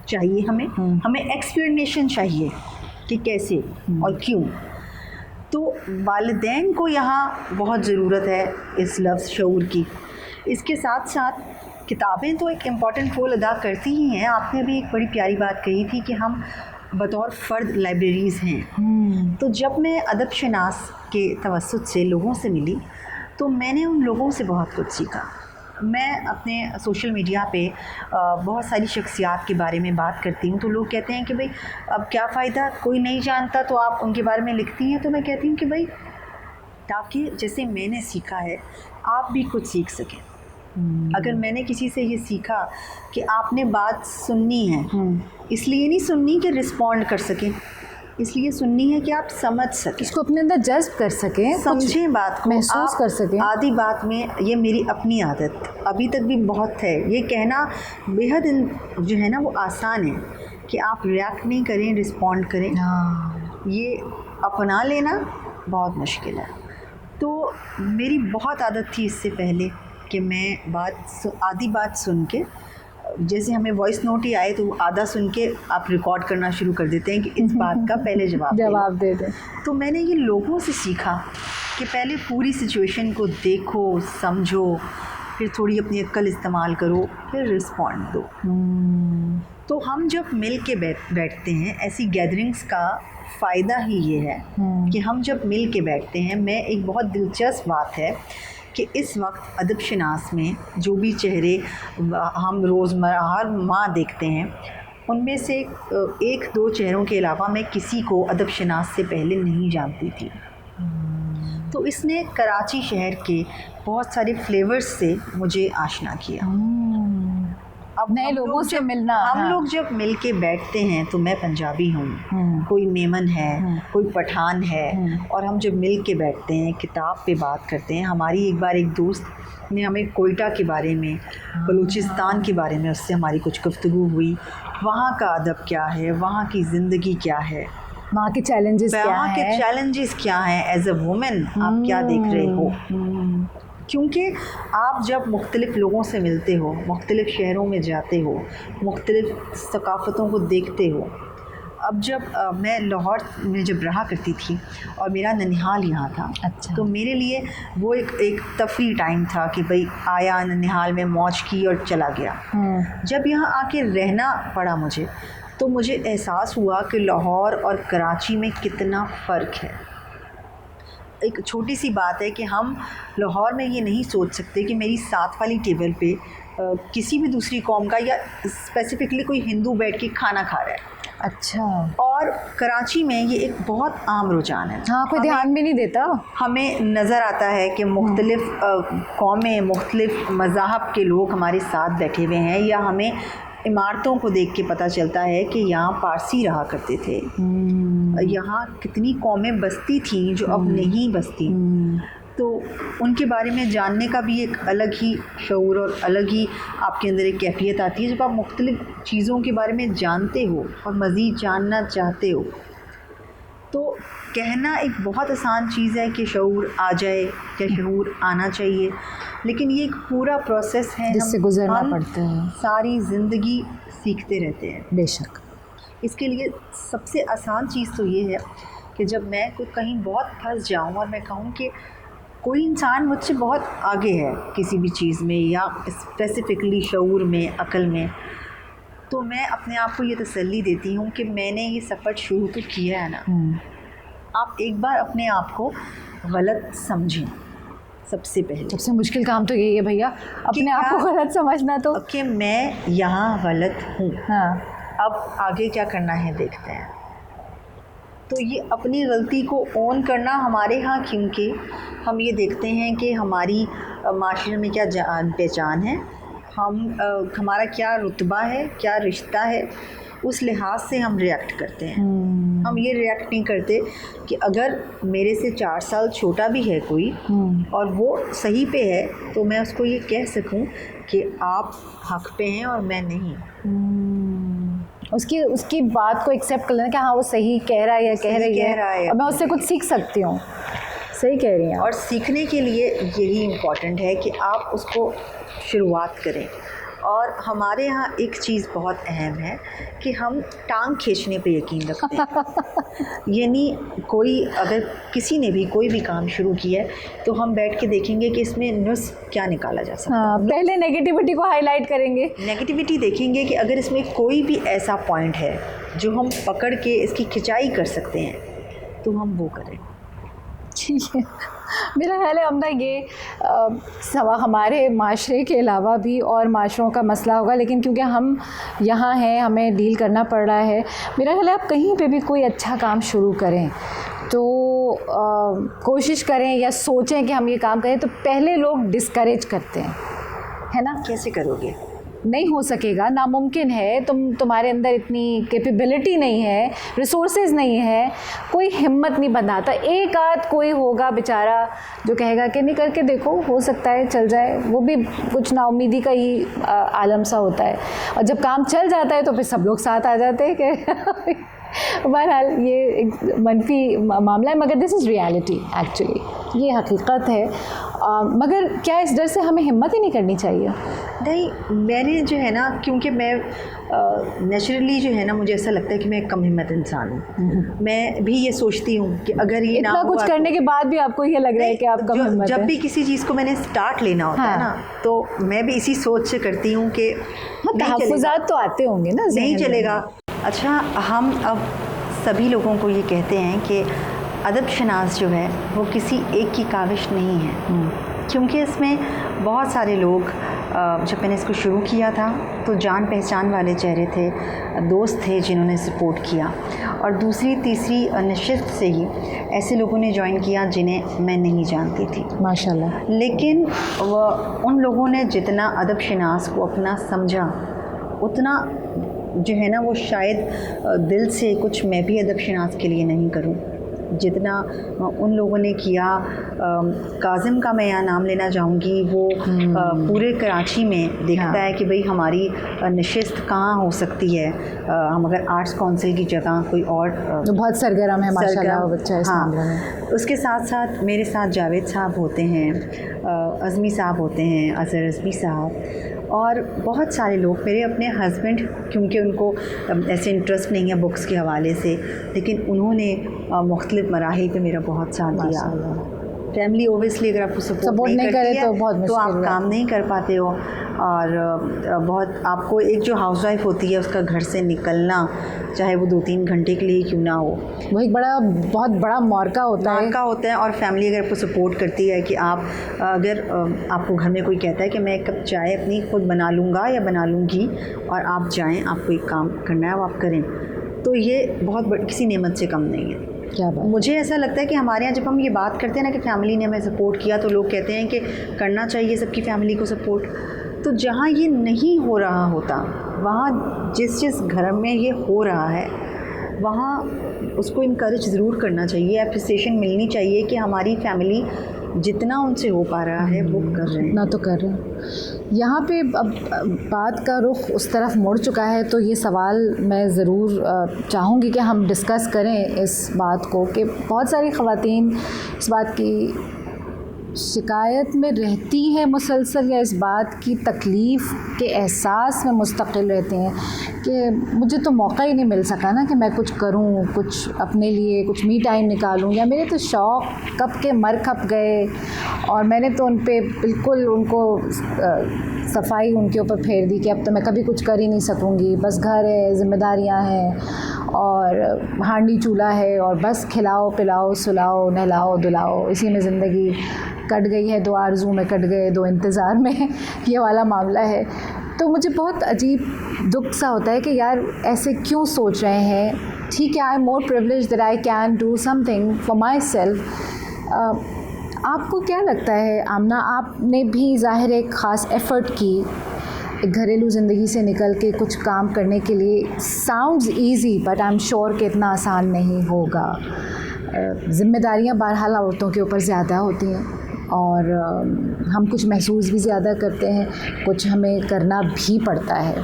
चाहिए हमें एक्सप्लेनेशन चाहिए कि कैसे और क्यों। तो वालिदैन को यहाँ बहुत ज़रूरत है इस लफ्ज़ शऊर की। इसके साथ साथ किताबें तो एक इम्पॉर्टेंट रोल अदा करती ही हैं। आपने अभी एक बड़ी प्यारी बात कही थी कि हम बतौर फ़र्द लाइब्रेरीज़ हैं। तो जब मैं अदब शनास के तवस्सुत से लोगों से मिली तो मैंने उन लोगों से बहुत कुछ सीखा। मैं अपने सोशल मीडिया पे बहुत सारी शख्सियात के बारे में बात करती हूँ तो लोग कहते हैं कि भाई अब क्या फ़ायदा, कोई नहीं जानता तो आप उनके बारे में लिखती हैं। तो मैं कहती हूँ कि भाई ताकि जैसे मैंने सीखा है आप भी कुछ सीख सकें। अगर मैंने किसी से ये सीखा कि आपने बात सुननी है, इसलिए नहीं सुननी कि रिस्पॉन्ड कर सकें, इसलिए सुननी है कि आप समझ सकें, इसको अपने अंदर जज्ब कर सकें, समझें बात को, महसूस कर सकें। आधी बात में ये मेरी अपनी आदत अभी तक भी बहुत है, ये कहना बेहद जो है ना वो आसान है कि आप रिएक्ट नहीं करें, रिस्पॉन्ड करें। ये अपना लेना बहुत मुश्किल है। तो मेरी बहुत आदत थी इससे पहले कि मैं आधी बात सुन के, जैसे हमें वॉइस नोट ही आए तो आधा सुन के आप रिकॉर्ड करना शुरू कर देते हैं कि इस बात का पहले जवाब दे दें। तो मैंने ये लोगों से सीखा कि पहले पूरी सिचुएशन को देखो, समझो, फिर थोड़ी अपनी अक्ल इस्तेमाल करो, फिर रिस्पॉन्ड दो। तो हम जब मिल के बैठते हैं, ऐसी गैदरिंग्स का फ़ायदा ही ये है कि हम जब मिल के बैठते हैं, मैं एक बहुत दिलचस्प बात है कि इस वक्त अदब शनास में जो भी चेहरे हम रोज़मर्रा हर माह देखते हैं, उनमें से 1-2 चेहरों के अलावा मैं किसी को अदब शनास से पहले नहीं जानती थी। तो इसने कराची शहर के बहुत सारे फ्लेवर्स से मुझे आशना किया। अब नए लोगों से मिलना, हम लोग जब मिल के बैठते हैं तो मैं पंजाबी हूँ, कोई मेमन है, कोई पठान है, और हम जब मिल के बैठते हैं किताब पे बात करते हैं। हमारी एक बार एक दोस्त ने हमें कोयटा के बारे में, बलूचिस्तान के बारे में, उससे हमारी कुछ गुफ्तगू हुई। वहाँ का अदब क्या है, वहाँ की ज़िंदगी क्या है, वहाँ के चैलेंजेस क्या हैं, वहाँ के चैलेंजेस क्या हैं, एज अ वुमेन आप क्या देख रहे हो। क्योंकि आप जब मुख्तलिफ़ लोगों से मिलते हो, मुख्तलिफ़ शहरों में जाते हो, मुख्तलिफ़ सकाफ़तों को देखते हो। अब जब मैं लाहौर में जब रहा करती थी और मेरा ननिहाल यहाँ था, अच्छा, तो मेरे लिए वो एक तफरी टाइम था कि भाई आया ननिहाल में, मौज की और चला गया। जब यहाँ आके रहना पड़ा मुझे, तो मुझे एहसास हुआ कि लाहौर और कराची में कितना फ़र्क है। एक छोटी सी बात है कि हम लाहौर में ये नहीं सोच सकते कि मेरी साथ वाली टेबल पे किसी भी दूसरी कौम का या स्पेसिफ़िकली कोई हिंदू बैठ के खाना खा रहा है। अच्छा, और कराची में ये एक बहुत आम रुझान है। हाँ, कोई ध्यान भी नहीं देता। हमें नज़र आता है कि मुख्तलिफ़ कौमें, मुख्तलिफ़ मज़ाहब के लोग हमारे साथ बैठे हुए हैं, या हमें इमारतों को देख के पता चलता है कि यहाँ पारसी रहा करते थे, यहाँ कितनी कौमें बसती थीं जो अब नहीं बसती। तो उनके बारे में जानने का भी एक अलग ही शऊर और अलग ही आपके अंदर एक कैफियत आती है जब आप मुख्तलिफ़ चीज़ों के बारे में जानते हो और मज़ीद जानना चाहते हो। तो कहना एक बहुत आसान चीज़ है कि शऊर आ जाए या शऊर आना चाहिए, लेकिन ये एक पूरा प्रोसेस है जिससे गुजरना पड़ता है। सारी ज़िंदगी सीखते रहते हैं। बेशक। इसके लिए सबसे आसान चीज़ तो ये है कि जब मैं कोई कहीं बहुत फंस जाऊँ और मैं कहूँ कि कोई इंसान मुझसे बहुत आगे है किसी भी चीज़ में, या स्पेसिफ़िकली शऊर में, अक़ल में, तो मैं अपने आप को ये तसल्ली देती हूँ कि मैंने ये सफ़र शुरू तो किया है ना। आप एक बार अपने आप को गलत समझें। सबसे पहले सबसे मुश्किल काम तो यही है भैया, अपने आप को गलत समझना। तो कि मैं यहाँ गलत हूँ, हाँ, अब आगे क्या करना है देखते हैं। तो ये अपनी गलती को ओन करना हमारे यहाँ, क्योंकि हम ये देखते हैं कि हमारी माशरे में क्या जान पहचान है, हमारा क्या रुतबा है, क्या रिश्ता है, उस लिहाज से हम रिएक्ट करते हैं। हम ये रिएक्ट नहीं करते कि अगर मेरे से 4 साल छोटा भी है कोई और वो सही पे है, तो मैं उसको ये कह सकूं कि आप हक पे हैं और मैं नहीं। उसकी बात को एक्सेप्ट कर लेना कि हाँ वो सही कह रहा है या कह रही है, और मैं उससे कुछ सीख सकती हूँ। सही कह रही हैं। और सीखने के लिए यही इम्पॉर्टेंट है कि आप उसको शुरुआत करें। और हमारे यहाँ एक चीज़ बहुत अहम है कि हम टांग खींचने पे यकीन रखते हैं। यानी कोई अगर किसी ने भी कोई भी काम शुरू किया है तो हम बैठ के देखेंगे कि इसमें नुस्ख क्या निकाला जा सकता है। हाँ, पहले नेगेटिविटी को हाईलाइट करेंगे, नेगेटिविटी देखेंगे कि अगर इसमें कोई भी ऐसा पॉइंट है जो हम पकड़ के इसकी खिंचाई कर सकते हैं तो हम वो करें। ठीक है, मेरा ख्याल है हमने ये हमारे माशरे के अलावा भी और माशरों का मसला होगा, लेकिन क्योंकि हम यहाँ हैं हमें डील करना पड़ रहा है। मेरा ख्याल है आप कहीं पे भी कोई अच्छा काम शुरू करें तो कोशिश करें या सोचें कि हम ये काम करें, तो पहले लोग डिस्करेज करते हैं, है ना। कैसे करोगे, नहीं हो सकेगा, नामुमकिन है, तुम्हारे अंदर इतनी कैपेबिलिटी नहीं है, रिसोर्सेज नहीं है, कोई हिम्मत नहीं बनाता। एक आध कोई होगा बेचारा जो कहेगा कि नहीं करके देखो, हो सकता है चल जाए, वो भी कुछ नाउमीदी का ही आलम सा होता है। और जब काम चल जाता है तो फिर सब लोग साथ आ जाते हैं कि बहरहाल ये एक मनफी मामला है, मगर दिस इज़ रियलिटी एक्चुअली, ये हकीकत है। मगर क्या इस डर से हमें हिम्मत ही नहीं करनी चाहिए? नहीं, मैंने जो है ना, क्योंकि मैं नेचुरली जो है ना, मुझे ऐसा लगता है कि मैं एक कम हिम्मत इंसान हूँ। मैं भी ये सोचती हूँ कि अगर ये इतना कुछ करने के बाद भी आपको ये लग रहा है कि आप कम हिम्मत जब भी किसी चीज़ को मैंने स्टार्ट लेना होता है ना, तो मैं भी इसी सोच से करती हूँ कि तहफ़्फ़ुज़ात तो आते होंगे ना, नहीं चलेगा। अच्छा, हम अब सभी लोगों को ये कहते हैं कि अदब शनास जो है वो किसी एक की काविश नहीं है, क्योंकि इसमें बहुत सारे लोग जब मैंने इसको शुरू किया था तो जान पहचान वाले चेहरे थे, दोस्त थे जिन्होंने सपोर्ट किया, और दूसरी तीसरी नशिस्त से ही ऐसे लोगों ने ज्वाइन किया जिन्हें मैं नहीं जानती थी माशाल्लाह। लेकिन उन लोगों ने जितना अदब शनास को अपना समझा उतना जो है ना वो शायद दिल से कुछ मैं भी अदब शनास के लिए नहीं करूं जितना उन लोगों ने किया। काजिम का मैं यहाँ नाम लेना चाहूँगी, वो पूरे कराची में देखता है कि भाई हमारी नशिस्त कहाँ हो सकती है। हम अगर आर्ट्स काउंसिल की जगह कोई और तो बहुत सरगर्म है माशाल्लाह बच्चा इस मामले में। उसके साथ साथ मेरे साथ जावेद साहब होते हैं, अज़मी साहब होते हैं, अज़हर अज़मी साहब, और बहुत सारे लोग। मेरे अपने हस्बैंड, क्योंकि उनको ऐसे इंटरेस्ट नहीं है बुक्स के हवाले से, लेकिन उन्होंने मुख्तलिफ मराहिल पे मेरा बहुत साथ दिया। फैमिली ओबियसली अगर आपको सपोर्ट नहीं करे तो बहुत तो आप काम नहीं कर पाते हो। और बहुत आपको एक जो हाउसवाइफ होती है उसका घर से निकलना, चाहे वो 2-3 घंटे के लिए क्यों ना हो, वो एक बहुत बड़ा मौका होता है। और फैमिली अगर आपको सपोर्ट करती है कि आप अगर आपको घर में कोई कहता है कि मैं एक कप चाय अपनी खुद बना लूँगा या बना लूँगी और आप जाएँ, आपको एक काम करना है वो आप करें, तो ये बहुत किसी नेमत से कम नहीं है। क्या बात। मुझे ऐसा लगता है कि हमारे यहाँ जब हम ये बात करते हैं ना कि फैमिली ने हमें सपोर्ट किया, तो लोग कहते हैं कि करना चाहिए सबकी फैमिली को सपोर्ट। तो जहाँ ये नहीं हो रहा होता, वहाँ जिस घर में ये हो रहा है वहाँ उसको इनकरेज ज़रूर करना चाहिए, एप्रिसिएशन मिलनी चाहिए कि हमारी फैमिली जितना उनसे हो पा रहा है वो कर रहे हैं। ना तो कर रहे हैं। यहाँ पे अब बात का रुख उस तरफ मुड़ चुका है, तो ये सवाल मैं ज़रूर चाहूँगी कि हम डिस्कस करें इस बात को कि बहुत सारी ख़वातीन इस बात की शिकायत में रहती हैं मुसलसल, या इस बात की तकलीफ़ के एहसास में मुस्तकिल रहती हैं कि मुझे तो मौका ही नहीं मिल सका ना कि मैं कुछ करूं, कुछ अपने लिए कुछ मी टाइम निकालूं, या मेरे तो शौक़ कब के मर खप गए और मैंने तो उन पे बिल्कुल उनको सफाई उनके ऊपर फेर दी कि अब तो मैं कभी कुछ कर ही नहीं सकूंगी, बस घर है, ज़िम्मेदारियां हैं और हांडी चूल्हा है और बस खिलाओ पिलाओ सुलाओ नहलाओ धुलाओ, इसी में ज़िंदगी कट गई है, 2 आरज़ू में कट गए 2 इंतज़ार में ये वाला मामला है। तो मुझे बहुत अजीब दुख सा होता है कि यार ऐसे क्यों सोच रहे हैं। ठीक है, I am more privilege that I can do something for my self. आपको क्या लगता है आमना, आपने भी ज़ाहिर एक ख़ास एफ़र्ट की एक घरेलू ज़िंदगी से निकल के कुछ काम करने के लिए। Sounds easy but I am sure कि इतना आसान नहीं होगा। ज़िम्मेदारियाँ बहरहाल औरतों के ऊपर ज़्यादा होती हैं और हम कुछ महसूस भी ज़्यादा करते हैं, कुछ हमें करना भी पड़ता है।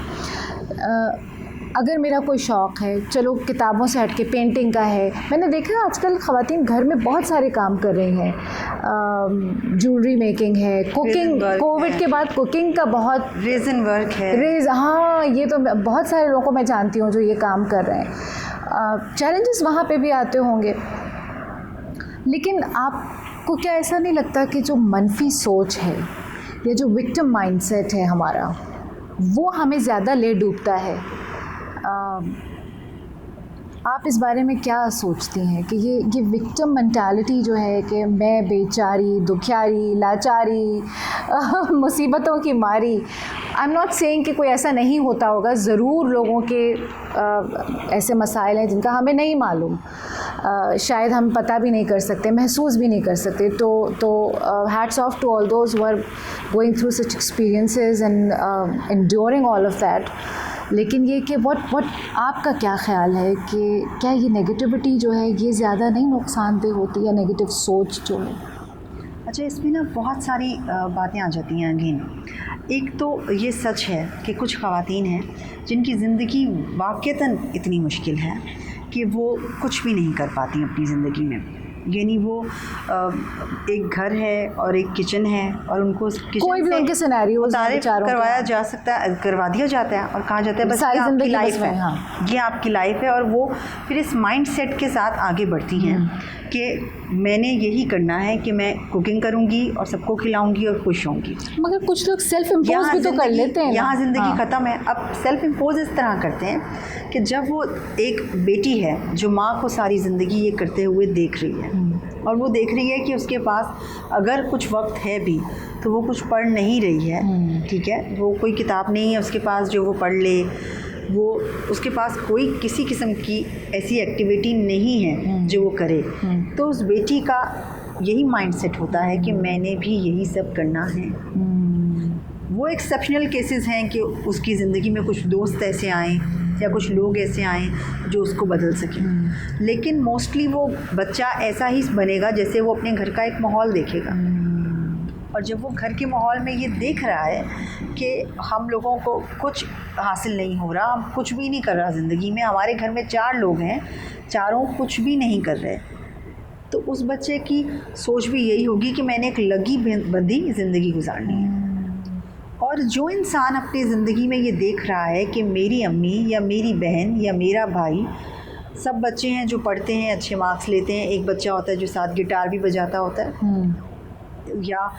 अगर मेरा कोई शौक़ है, चलो किताबों से हट के पेंटिंग का है, मैंने देखा है आजकल ख़वातीन घर में बहुत सारे काम कर रही हैं। ज्वेलरी मेकिंग है, कुकिंग, कोविड के बाद कुकिंग का बहुत रेज़न वर्क है। हाँ, ये तो बहुत सारे लोगों को मैं जानती हूँ जो ये काम कर रहे हैं। चैलेंजेस वहाँ पे भी आते होंगे, लेकिन आपको क्या ऐसा नहीं लगता कि जो मनफी सोच है या जो विक्टिम माइंडसेट है हमारा, वो हमें ज़्यादा ले डूबता है? आप इस बारे में क्या सोचती हैं कि ये विक्टिम मेंटालिटी जो है कि मैं बेचारी, दुखियारी, लाचारी, मुसीबतों की मारी, आई एम नॉट सेइंग कि कोई ऐसा नहीं होता होगा, ज़रूर लोगों के ऐसे मसाइल हैं जिनका हमें नहीं मालूम, शायद हम पता भी नहीं कर सकते, महसूस भी नहीं कर सकते। तो hats off to all those who are going through such experiences and enduring all of that. लेकिन ये कि व्हाट आपका क्या ख्याल है कि क्या ये नेगेटिविटी जो है ये ज़्यादा नहीं नुकसानदेह होती है, नेगेटिव सोच जो है? अच्छा, इसमें ना बहुत सारी बातें आ जाती हैं अगेन। एक तो ये सच है कि कुछ ख़वातीन हैं जिनकी ज़िंदगी वाक़तन इतनी मुश्किल है कि वो कुछ भी नहीं कर पाती अपनी ज़िंदगी में। यानी वो एक घर है और एक किचन है और उनको किचन कोई भी उनके सिनेरियो करवाया जा सकता है, करवा दिया जाता है और कहा जाता है बस ये आपकी लाइफ है। हाँ, ये आपकी लाइफ है। और वो फिर इस माइंड सेट के साथ आगे बढ़ती हैं कि मैंने यही करना है कि मैं कुकिंग करूंगी और सबको खिलाऊंगी और खुश होंगी। मगर कुछ लोग सेल्फ इम्पोज भी तो कर लेते हैं। यहाँ ज़िंदगी ख़त्म है। अब सेल्फ इम्पोज इस तरह करते हैं कि जब वो एक बेटी है जो माँ को सारी ज़िंदगी ये करते हुए देख रही है और वो देख रही है कि उसके पास अगर कुछ वक्त है भी तो वो कुछ पढ़ नहीं रही है, ठीक है, वो कोई किताब नहीं है उसके पास जो वो पढ़ ले, वो उसके पास कोई किसी किस्म की ऐसी एक्टिविटी नहीं है जो वो करे। तो उस बेटी का यही माइंडसेट होता है कि मैंने भी यही सब करना है। वो एक्सेप्शनल केसेस हैं कि उसकी ज़िंदगी में कुछ दोस्त ऐसे आएँ या कुछ लोग ऐसे आएँ जो उसको बदल सकें, लेकिन मोस्टली वो बच्चा ऐसा ही बनेगा जैसे वो अपने घर का एक माहौल देखेगा। और जब वो घर के माहौल में ये देख रहा है कि हम लोगों को कुछ हासिल नहीं हो रहा, हम कुछ भी नहीं कर रहा ज़िंदगी में, हमारे घर में 4 लोग हैं, चारों कुछ भी नहीं कर रहे, तो उस बच्चे की सोच भी यही होगी कि मैंने एक लगी बंधी ज़िंदगी गुजारनी है। और जो इंसान अपनी ज़िंदगी में ये देख रहा है कि मेरी अम्मी या मेरी बहन या मेरा भाई, सब बच्चे हैं जो पढ़ते हैं, अच्छे मार्क्स लेते हैं, एक बच्चा होता है जो साथ गिटार भी बजाता होता है, या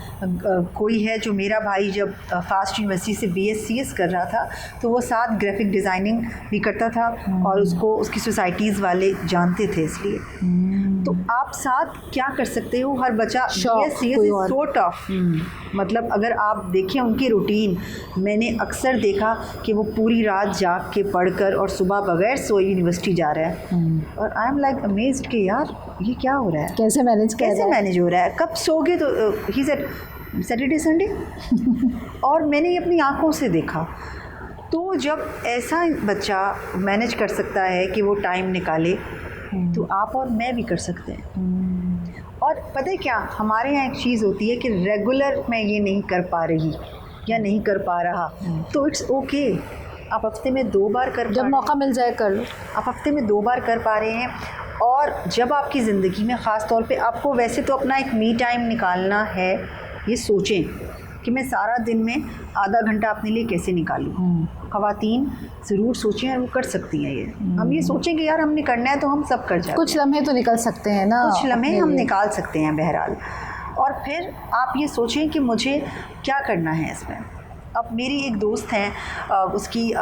कोई है जो मेरा भाई जब फास्ट यूनिवर्सिटी से BScs कर रहा था तो वो साथ ग्राफिक डिज़ाइनिंग भी करता था और उसको उसकी सोसाइटीज़ वाले जानते थे, इसलिए तो आप साथ क्या कर सकते हो। हर बच्चा BScs सॉर्ट ऑफ, मतलब अगर आप देखें उनकी रूटीन, मैंने अक्सर देखा कि वो पूरी रात जाग के पढ़कर और सुबह बगैर सोए यूनिवर्सिटी जा रहा है, और आई एम लाइक अमेज्ड कि यार ये क्या हो रहा है, कैसे मैनेज हो रहा है, कब सोगे। तो ही सेड सैटरडे संडे और मैंने ये अपनी आंखों से देखा। तो जब ऐसा बच्चा मैनेज कर सकता है कि वो टाइम निकाले, तो आप और मैं भी कर सकते हैं। और पता है क्या, हमारे यहाँ एक चीज़ होती है कि रेगुलर मैं ये नहीं कर पा रही या नहीं कर पा रहा, तो इट्स ओके, आप हफ्ते में 2 बार कर, जब मौका मिल जाए कर लो। आप हफ्ते में 2 बार कर पा रहे हैं। और जब आपकी ज़िंदगी में ख़ास तौर पे आपको वैसे तो अपना एक मी टाइम निकालना है, ये सोचें कि मैं सारा दिन में आधा घंटा अपने लिए कैसे निकालूं। ख़वातीन ज़रूर सोचें और वो कर सकती हैं ये। हम ये सोचें कि यार हमने करना है तो हम सब कर जाते हैं। कुछ लम्हे तो निकल सकते हैं ना, कुछ लम्हे हम निकाल सकते हैं बहरहाल। और फिर आप ये सोचें कि मुझे क्या करना है इसमें। अब मेरी एक दोस्त हैं, उसकी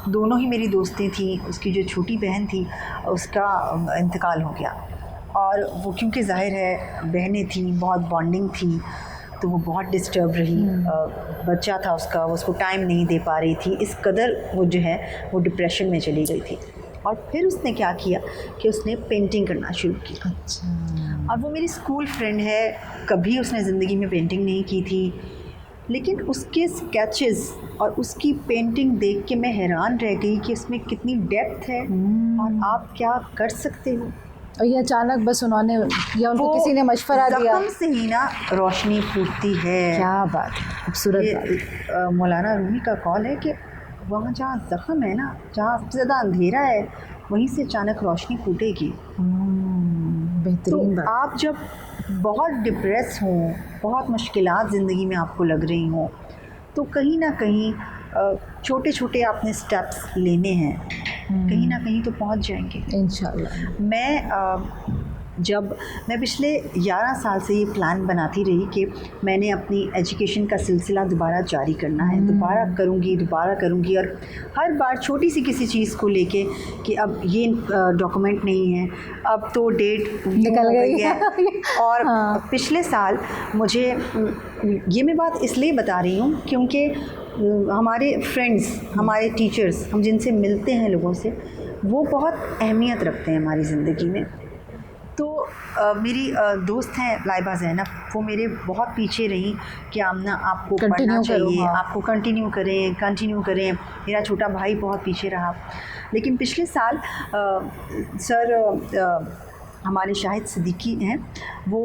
दोनों ही मेरी दोस्तें थी, उसकी जो छोटी बहन थी उसका इंतकाल हो गया, और वो क्योंकि ज़ाहिर है बहनें थी, बहुत बॉन्डिंग थी, तो वो बहुत डिस्टर्ब रही। बच्चा था उसका, वो उसको टाइम नहीं दे पा रही थी, इस कदर वो जो है वो डिप्रेशन में चली गई थी। और फिर उसने क्या किया कि उसने पेंटिंग करना शुरू किया। अच्छा। और वो मेरी स्कूल फ्रेंड है, कभी उसने ज़िंदगी में पेंटिंग नहीं की थी, लेकिन उसके स्केचेस और उसकी पेंटिंग देख के मैं हैरान रह गई कि उसमें कितनी डेप्थ है और आप क्या कर सकते हो। और ये अचानक बस उन्होंने या उनको किसी ने मशवरा दिया, ज़ख्म से ही ना रोशनी फूटती है। क्या बात है, खूबसूरत बात। मौलाना रूमी का कॉल है कि वहाँ जहाँ ज़ख्म है ना, जहाँ सबसे ज़्यादा अंधेरा है, वहीं से अचानक रोशनी फूटेगी। बेहतरीन बात। आप जब बहुत डिप्रेस हों, बहुत मुश्किलात ज़िंदगी में आपको लग रही हों, तो कहीं ना कहीं छोटे छोटे आपने स्टेप्स लेने हैं, कहीं ना कहीं तो पहुंच जाएंगे इंशाल्लाह। मैं पिछले 11 साल से ये प्लान बनाती रही कि मैंने अपनी एजुकेशन का सिलसिला दोबारा जारी करना है, दोबारा करूँगी, और हर बार छोटी सी किसी चीज़ को लेके कि अब ये डॉक्यूमेंट नहीं है, अब तो डेट निकल गई है। और हाँ। पिछले साल मुझे, ये मैं बात इसलिए बता रही हूँ क्योंकि हमारे फ्रेंड्स, हमारे टीचर्स, हम जिनसे मिलते हैं लोगों से, वो बहुत अहमियत रखते हैं हमारी ज़िंदगी में। तो मेरी दोस्त हैं लाइबा ज़ैनब, वो मेरे बहुत पीछे रहीं कि आमना आपको पढ़ना चाहिए, आपको कंटिन्यू करें। मेरा छोटा भाई बहुत पीछे रहा। लेकिन पिछले साल हमारे शाहिद सिद्दीकी हैं, वो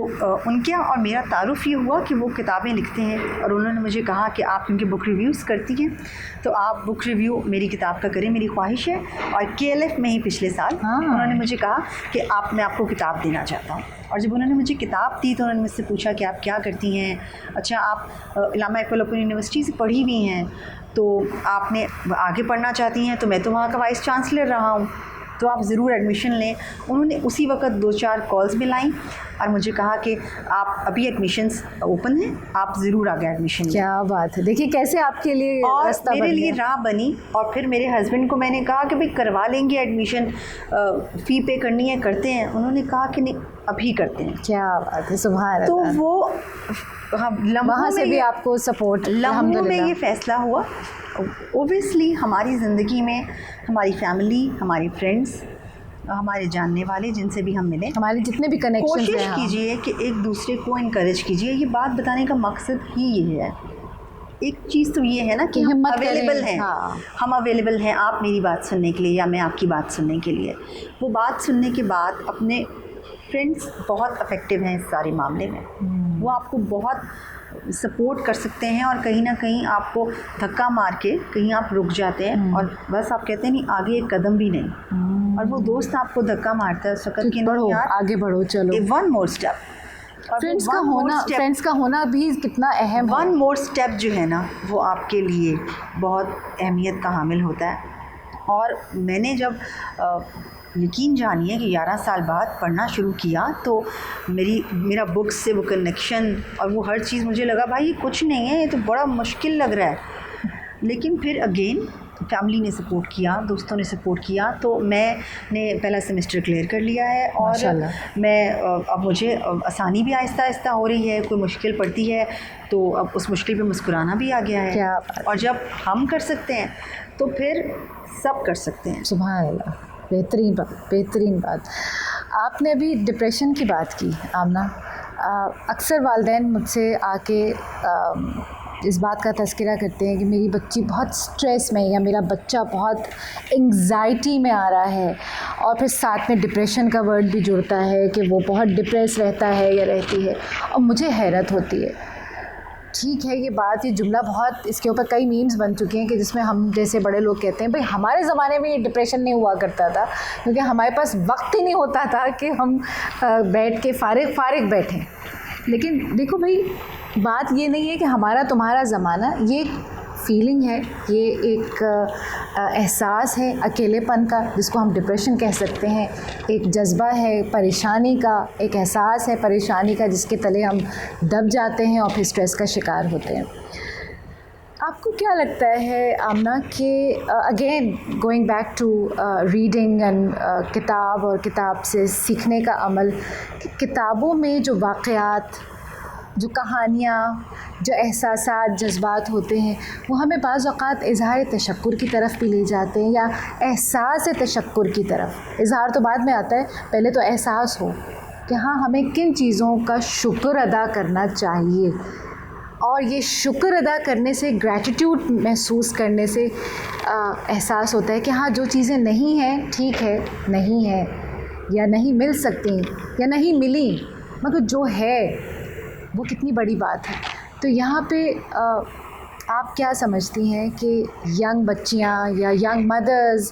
उनके यहाँ और मेरा तारुफ़ ये हुआ कि वो किताबें लिखते हैं, और उन्होंने मुझे कहा कि आप उनके बुक रिव्यूज़ करती हैं, तो आप बुक रिव्यू मेरी किताब का करें, मेरी ख्वाहिश है। और KLF में ही पिछले साल उन्होंने मुझे कहा कि मैं आपको किताब देना चाहता हूँ। और जब उन्होंने मुझे किताब दी तो उन्होंने मुझसे पूछा कि आप क्या करती हैं, अच्छा आप इलामा इकबाल ओपन यूनिवर्सिटी से पढ़ी हुई हैं, तो आपने आगे पढ़ना चाहती हैं, तो मैं तो वहाँ का वाइस चांसलर रहा हूँ, तो आप ज़रूर एडमिशन लें। उन्होंने उसी वक्त 2-4 कॉल्स मिलाईं और मुझे कहा कि आप अभी एडमिशन्स ओपन हैं, आप ज़रूर आगे एडमिशन लें। क्या बात है, देखिए कैसे आपके लिए और रास्ता मेरे बन लिए गया। राह बनी। और फिर मेरे हस्बैंड को मैंने कहा कि भाई करवा लेंगे एडमिशन, फ़ी पे करनी है करते हैं। उन्होंने कहा कि नहीं अभी करते हैं। क्या बात है, सुभान तो अल्लाह। वो वहाँ से भी आपको सपोर्ट लम्हों में ये फ़ैसला हुआ। ओबियसली हमारी ज़िंदगी में हमारी फैमिली, हमारी फ्रेंड्स, हमारे जानने वाले जिनसे भी हम मिले, हमारे जितने भी कनेक्शन कोशिश कीजिए कि एक दूसरे को इनकरेज कीजिए। ये बात बताने का मकसद ही ये है। एक चीज़ तो ये है ना कि हम अवेलेबल हैं। हाँ। हम अवेलेबल हैं आप मेरी बात सुनने के लिए या मैं आपकी बात सुनने के लिए। वो बात सुनने के बाद अपने फ्रेंड्स बहुत इफ़ेक्टिव हैं इस सारे मामले में। वो आपको बहुत सपोर्ट कर सकते हैं और कहीं ना कहीं आपको धक्का मार के कहीं आप रुक जाते हैं और बस आप कहते हैं नहीं आगे एक कदम भी नहीं। और वो दोस्त आपको धक्का मारता है उस वक्त कि बढ़ो, यार आगे बढ़ो, चलो। One more step. फ्रेंड्स का होना भी कितना अहम है। वन मोर स्टेप जो है ना वो आपके लिए बहुत अहमियत का हामिल होता है। और मैंने जब यकीन जानिए कि 11 साल बाद पढ़ना शुरू किया तो मेरा बुक्स से वो कनेक्शन और वो हर चीज़ मुझे लगा भाई ये कुछ नहीं है, ये तो बड़ा मुश्किल लग रहा है। लेकिन फिर अगेन फैमिली ने सपोर्ट किया, दोस्तों ने सपोर्ट किया, तो मैंने पहला सेमेस्टर क्लियर कर लिया है। और मैं अब मुझे आसानी भी आहिस्ता आहिस्ता हो रही है। कोई मुश्किल पड़ती है तो अब उस मुश्किल पे मुस्कुराना भी आ गया है। और जब हम कर सकते हैं तो फिर सब कर सकते हैं। सुभान अल्लाह, बेहतरीन बात, बेहतरीन बात। आपने अभी डिप्रेशन की बात की आमना। अक्सर वालिदैन मुझसे आके इस बात का तज़किरा करते हैं कि मेरी बच्ची बहुत स्ट्रेस में या मेरा बच्चा बहुत एंग्जाइटी में आ रहा है, और फिर साथ में डिप्रेशन का वर्ड भी जुड़ता है कि वो बहुत डिप्रेस रहता है या रहती है। और मुझे हैरत होती है, ठीक है ये बात, ये जुमला बहुत, इसके ऊपर कई मीम्स बन चुके हैं कि जिसमें हम जैसे बड़े लोग कहते हैं भाई हमारे ज़माने में ये डिप्रेशन नहीं हुआ करता था क्योंकि हमारे पास वक्त ही नहीं होता था कि हम बैठ के फारिग बैठें। लेकिन देखो भाई, बात ये नहीं है कि हमारा तुम्हारा ज़माना, ये फीलिंग है, ये एक एहसास है अकेलेपन का जिसको हम डिप्रेशन कह सकते हैं। एक जज्बा है परेशानी का, एक एहसास है परेशानी का जिसके तले हम दब जाते हैं और फिर स्ट्रेस का शिकार होते हैं। आपको क्या लगता है आमना कि again going back to reading and किताब और किताब से सीखने का अमल, कि किताबों में जो वाक़यात, जो कहानियाँ, जो एहसासात, जज्बात होते हैं वो हमें बाज़ औक़ात इज़हार तशक्कुर की तरफ भी ले जाते हैं या एहसास तशक्कुर की तरफ। इज़हार तो बाद में आता है, पहले तो एहसास हो कि हाँ हमें किन चीज़ों का शुक्र अदा करना चाहिए। और ये शुक्र अदा करने से, ग्रैटिट्यूड महसूस करने से एहसास होता है कि हाँ जो चीज़ें नहीं हैं ठीक है, नहीं है या नहीं मिल सकती या नहीं मिली, मगर जो है वो कितनी बड़ी बात है। तो यहाँ पे आप क्या समझती हैं कि यंग बच्चियाँ या यंग मदर्स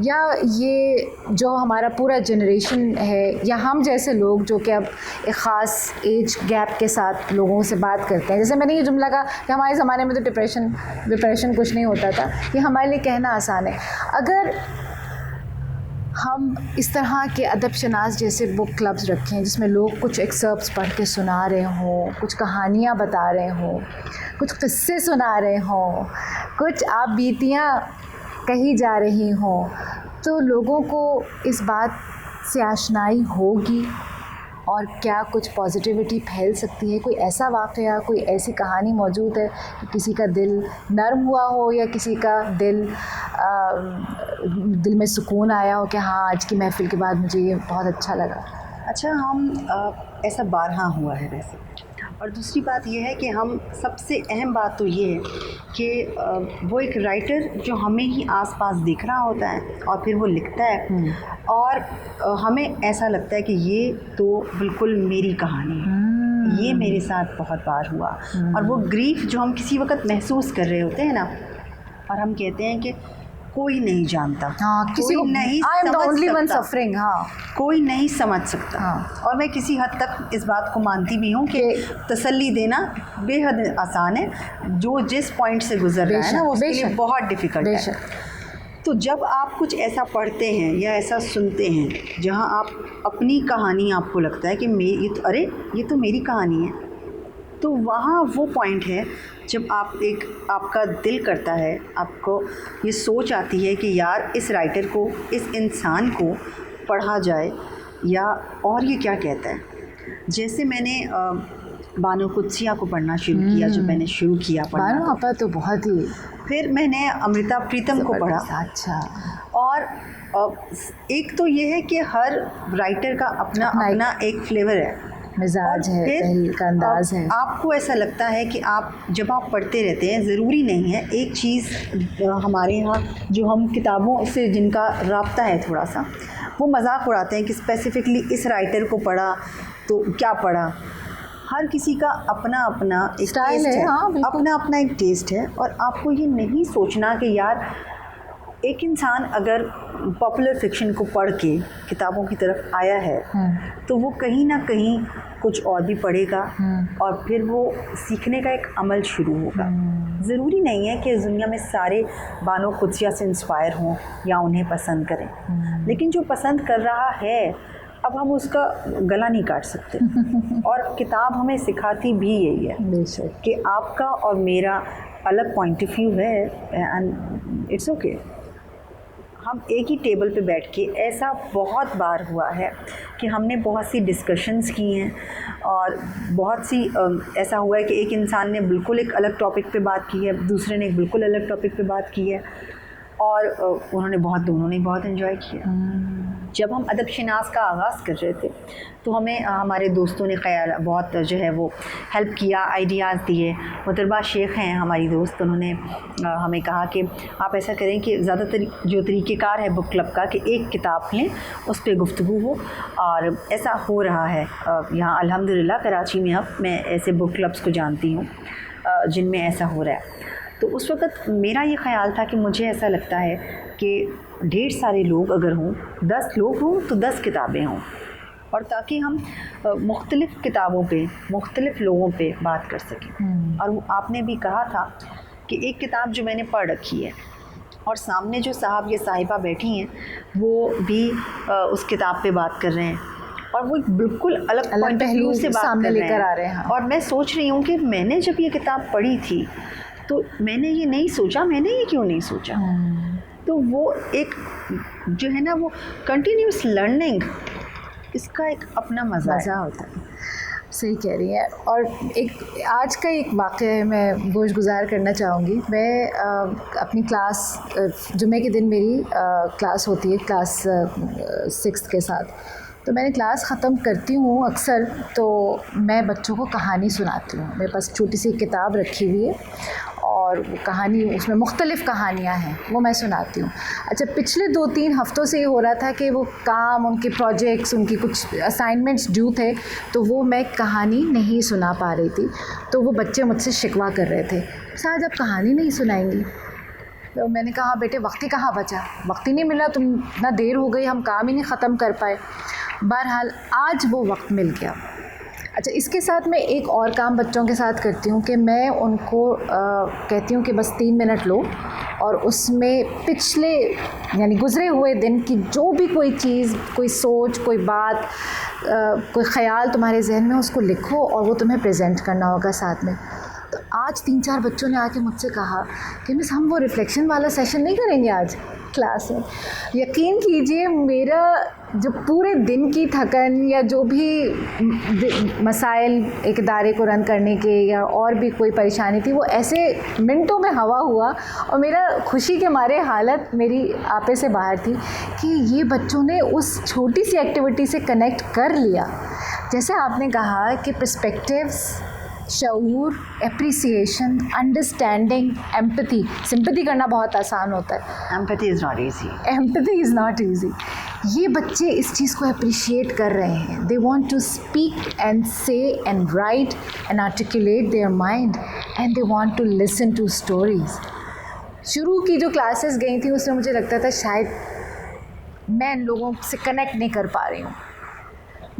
या ये जो हमारा पूरा जनरेशन है या हम जैसे लोग जो कि अब एक ख़ास एज गैप के साथ लोगों से बात करते हैं, जैसे मैंने ये जुमला कहा कि हमारे ज़माने में तो डिप्रेशन कुछ नहीं होता था, ये हमारे लिए कहना आसान है। अगर हम इस तरह के अदब शनास जैसे बुक क्लब्स रखें जिसमें लोग कुछ एक्सर्प्स पढ़ के सुना रहे हों, कुछ कहानियाँ बता रहे हों, कुछ किस्से सुना रहे हों, कुछ आप बीतियाँ कही जा रही हों, तो लोगों को इस बात से आशनाई होगी और क्या कुछ पॉजिटिविटी फैल सकती है। कोई ऐसा वाक़या, कोई ऐसी कहानी मौजूद है कि किसी का दिल नर्म हुआ हो या किसी का दिल में सुकून आया हो कि हाँ आज की महफ़िल के बाद मुझे ये बहुत अच्छा लगा। अच्छा, हम ऐसा बारहा हुआ है वैसे। और दूसरी बात ये है कि हम सबसे अहम बात तो ये है कि वो एक राइटर जो हमें ही आसपास दिख रहा होता है और फिर वो लिखता है और हमें ऐसा लगता है कि ये तो बिल्कुल मेरी कहानी है, ये मेरे साथ बहुत बार हुआ। और वो ग्रीफ जो हम किसी वक्त महसूस कर रहे होते हैं ना, और हम कहते हैं कि कोई नहीं जानता, हाँ, किसी को नहीं सफरिंग, हाँ, कोई नहीं समझ सकता। हाँ। और मैं किसी हद तक इस बात को मानती भी हूँ कि तसल्ली देना बेहद आसान है, जो जिस पॉइंट से गुजर रहा है ना वो उसके लिए बहुत डिफ़िकल्ट है। तो जब आप कुछ ऐसा पढ़ते हैं या ऐसा सुनते हैं जहाँ आप अपनी कहानी, आपको लगता है कि ये तो मेरी कहानी है, तो वहाँ वो पॉइंट है जब आपका दिल करता है, आपको ये सोच आती है कि यार इस राइटर को, इस इंसान को पढ़ा जाए, या और ये क्या कहता है। जैसे मैंने बानो कुद्सिया को पढ़ना शुरू किया, जब मैंने शुरू किया पढ़ना, बानो आपा तो बहुत ही, फिर मैंने अमृता प्रीतम को पढ़ा। अच्छा। और एक तो ये है कि हर राइटर का अपना एक फ्लेवर है, मिजाज है, तहरीर का अंदाज है। आपको ऐसा लगता है कि जब आप पढ़ते रहते हैं, ज़रूरी नहीं है एक चीज़। हमारे यहाँ जो हम किताबों से जिनका राब्ता है थोड़ा सा, वो मजाक उड़ाते हैं कि स्पेसिफ़िकली इस राइटर को पढ़ा तो क्या पढ़ा। हर किसी का अपना अपना एक स्टाइल है, हाँ, अपना अपना एक टेस्ट है। और आपको ये नहीं सोचना कि यार एक इंसान अगर पॉपुलर फिक्शन को पढ़ के किताबों की तरफ आया है तो वो कहीं ना कहीं कुछ और भी पढ़ेगा और फिर वो सीखने का एक अमल शुरू होगा। ज़रूरी नहीं है कि इस दुनिया में सारे बानो कुद्सिया से इंस्पायर हों या उन्हें पसंद करें, लेकिन जो पसंद कर रहा है अब हम उसका गला नहीं काट सकते। और किताब हमें सिखाती भी यही है कि आपका और मेरा अलग पॉइंट ऑफ व्यू है, एंड इट्स ओके। हम एक ही टेबल पे बैठ के, ऐसा बहुत बार हुआ है कि हमने बहुत सी डिस्कशंस की हैं और बहुत सी ऐसा हुआ है कि एक इंसान ने बिल्कुल एक अलग टॉपिक पे बात की है, दूसरे ने एक बिल्कुल अलग टॉपिक पे बात की है, और दोनों ने बहुत एंजॉय किया। जब हम अदब शिनास का आगाज़ कर रहे थे तो हमें हमारे दोस्तों ने बहुत जो है वो हेल्प किया, आइडियाज़ दिए। मुतरबा शेख हैं हमारी दोस्त, उन्होंने हमें कहा कि आप ऐसा करें कि ज़्यादातर जो तरीक़ेकार है बुक क्लब का, कि एक किताब लें, उस पर गुफ्तगू हो। और ऐसा हो रहा है यहाँ अल्हम्दुलिल्लाह कराची में। अब मैं ऐसे बुक क्लब्स को जानती हूँ जिनमें ऐसा हो रहा है। तो उस वक़्त मेरा ये ख़्याल था कि मुझे ऐसा लगता है कि ढेर सारे लोग अगर हों, 10 लोग हों तो 10 किताबें हों, और ताकि हम मुख्तलिफ़ किताबों पे, मुख्तलिफ़ लोगों पे बात कर सकें। और आपने भी कहा था कि एक किताब जो मैंने पढ़ रखी है और सामने जो साहब या साहिबा बैठी हैं वो भी उस किताब पे बात कर रहे हैं, और वो बिल्कुल अलग पॉइंट ऑफ व्यू से बात कर रहे हैं। और मैं सोच रही हूँ कि मैंने जब ये किताब पढ़ी थी तो मैंने ये नहीं सोचा, मैंने ये क्यों नहीं सोचा। तो वो एक जो है ना, वो कंटिन्यूस लर्निंग, इसका एक अपना मज़ा होता है। सही कह रही है। और एक आज का एक वाक़या मैं गोशगुजार करना चाहूँगी। मैं अपनी क्लास, जुम्मे के दिन मेरी क्लास होती है, क्लास 6 के साथ। तो मैंने क्लास ख़त्म करती हूँ अक्सर, तो मैं बच्चों को कहानी सुनाती हूँ। मेरे पास छोटी सी किताब रखी हुई है और वो कहानी, उसमें मुख्तलिफ़ कहानियाँ हैं, वो मैं सुनाती हूँ। अच्छा, पिछले 2-3 हफ़्तों से ये हो रहा था कि वो काम, उनके प्रोजेक्ट्स, उनकी कुछ असाइनमेंट्स ड्यू थे, तो वो मैं कहानी नहीं सुना पा रही थी। तो वो बच्चे मुझसे शिकवा कर रहे थे, शायद आप कहानी नहीं सुनाएंगी। तो मैंने कहा बेटे वक्त ही कहाँ बचा, वक्त ही नहीं मिला, तुम इतना देर हो गई, हम काम ही नहीं ख़त्म कर पाए। बहरहाल आज वो वक्त मिल गया। अच्छा, इसके साथ मैं एक और काम बच्चों के साथ करती हूँ कि मैं उनको कहती हूँ कि बस 3 मिनट लो और उसमें पिछले यानी गुज़रे हुए दिन की जो भी कोई चीज़, कोई सोच, कोई बात, कोई ख़याल तुम्हारे जहन में, उसको लिखो और वो तुम्हें प्रेजेंट करना होगा साथ में। तो आज 3-4 बच्चों ने आके मुझसे कहा कि मिस हम वो रिफ्लेक्शन वाला सेशन नहीं करेंगे आज क्लास में। यकीन कीजिए, मेरा जो पूरे दिन की थकन या जो भी मसाइल एक इदारे को रन करने के या और भी कोई परेशानी थी, वो ऐसे मिनटों में हवा हुआ। और मेरा खुशी के मारे हालत मेरी आपे से बाहर थी कि ये बच्चों ने उस छोटी सी एक्टिविटी से कनेक्ट कर लिया। जैसे आपने कहा कि पर्सपेक्टिव्स, शऊर, एप्रिसिएशन, अंडरस्टैंडिंग, एम्पैथी। सिंपैथी करना बहुत आसान होता है, empathy is not easy. Empathy is not easy. ये बच्चे इस चीज़ को अप्रिशिएट कर रहे हैं। They want to speak and say and write and articulate their mind and they want to listen to stories. शुरू की जो क्लासेस गई थी उसमें मुझे लगता था शायद मैं इन लोगों से कनेक्ट नहीं कर पा रही हूँ।